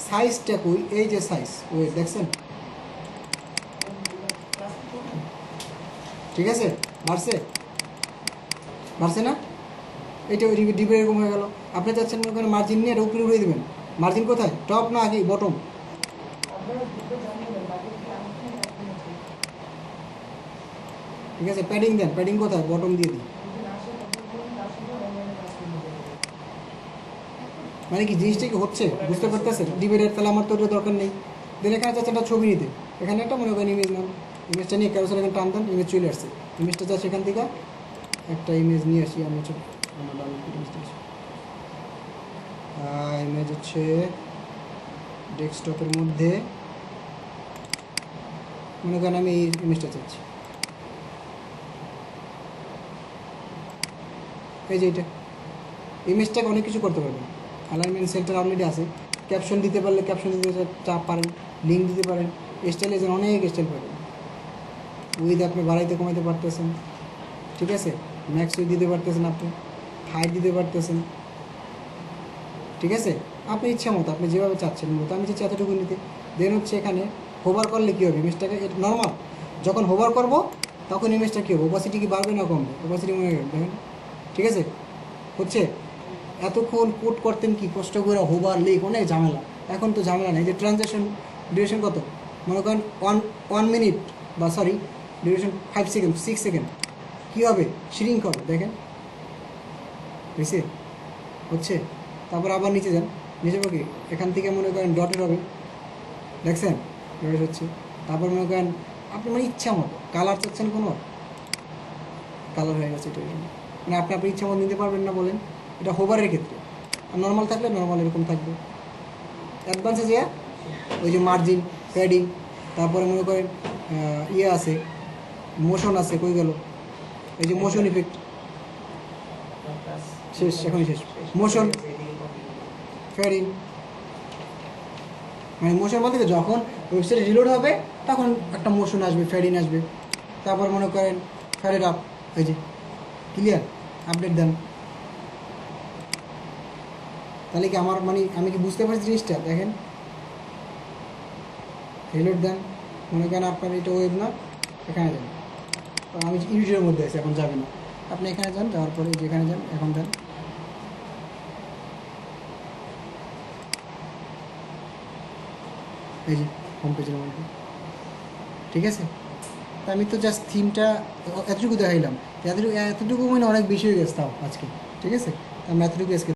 সাইজটা কই, এই যে সাইজ, ওই দেখছেন, ঠিক আছে, বাড়ছে না, এইটা ডিবে এরকম হয়ে গেল। আপনি চাচ্ছেন মনে করেন মার্জিন নিয়ে এটা উপরে উড়িয়ে দেবেন, মার্জিন কোথায়, টপ না আগে বটম? ঠিক আছে, প্যাডিং দেন, প্যাডিং কোথায়, বটম দিয়ে দিই। মানে কি জিনিসটা কি হচ্ছে, বুঝতে পারতেছেন? ডিবেটের, তাহলে আমার তো ওটা দরকার নেই। দেন এখানে চাচ্ছে একটা ছবি নিতে, এখানে একটা মনে করেন ইমেজ নেন, ইমেজটা নিয়ে ক্যারোসেল এখানে টান দেন, ইমেজ চলে আসছে। ইমেজটা চাচ্ছে এখান থেকে একটা ইমেজ নিয়ে আসি, আমি হচ্ছে ইমেজ হচ্ছে ডেস্কটপের মধ্যে, মনে করেন আমি এই ইমেজটা চাচ্ছি, এই যে এটা ইমেজটাকে অনেক কিছু করতে পারবেন। অ্যালাইনমেন্ট সেন্টার অলরেডি আছে, ক্যাপশন দিতে পারলে ক্যাপশন দিতে চাপ পারেন, লিঙ্ক দিতে পারেন, স্টাইল এজেন অনেক স্টাইল পাবেন। উইথ আপনি বাড়াইতে কমাইতে পারতেছেন, ঠিক আছে, ম্যাক্স উইথ দিতে পারতেছেন, আপনি হাইট দিতে পারতেছেন, ঠিক আছে, আপনি ইচ্ছা মতো আপনি যেভাবে চাচ্ছেন মতো। আমি চাচ্ছি এতটুকু নিতে। দেন হচ্ছে এখানে হোভার করলে কী হবে, ইমেজটাকে নর্মাল যখন হোভার করব তখন ইমেজটা কী হবে, ওপাসিটি কি বাড়বে না কমবে, ওপাসিটি মনে দেখেন, ঠিক আছে, হচ্ছে। এতক্ষণ কোড করতেন কি কষ্ট করে, হোভার লিক অনেক ঝামেলা, এখন তো ঝামেলা নেই। যে ট্রানজ্যাকশন ডিউরেশন কত, মনে করেন 1 মিনিট, বা সরি ডিউরেশন 5 সেকেন্ড 6 সেকেন্ড, কী হবে, শ্রিঙ্ক হবে, দেখেন বুঝছে হচ্ছে। তারপর আবার নিচে যান, নিচে কি এখান থেকে মনে করেন ডটের হবে, দেখছেন ডটের হচ্ছে। তারপর মনে করেন আপনি মানে ইচ্ছা মতো কালার চাচ্ছেন, কোনো কালার হয়ে গেছে, এটা মানে আপনি আপনার ইচ্ছা মতো নিতে পারবেন না বলেন, এটা হোভারের ক্ষেত্রে। আর নর্মাল থাকলে নর্মাল এরকম থাকবে। অ্যাডভান্সে যে ওই যে মার্জিন, প্যাডিং, তারপরে মনে করেন ইয়ে আছে, মোশন আছে, কই গেল, এই যে মোশন ইফেক্ট, শেষ, এখনই শেষ। মোশন ফেডিং, মানে মোশন বলতে যখন ওয়েবসাইট রিলোড হবে তখন একটা মোশন আসবে, ফেডিং আসবে। তারপর মনে করেন ফেড আপ, এই যে ক্লিয়ার, আপডেট দেন। তাহলে কি আমার মানে আমি কি বুঝতে পারছি জিনিসটা, দেখেন রিলোড দেন, মনে করেন আপনার এটা ওয়েব না, এখানে যান, আমি ইউটিউবের মধ্যে আছি, এখন যাবে না, আপনি এখানে যান, যাওয়ার পরে যেখানে যান এখন দেন, এই যে হোম পেজের মধ্যে, ঠিক আছে। তা আমি তো জাস্ট থিমটা এতটুকু দেখাইলাম, এতটুকু মানে অনেক বেশি হয়ে গেছে তাও আজকে, ঠিক আছে। আমি এতটুকু আজকে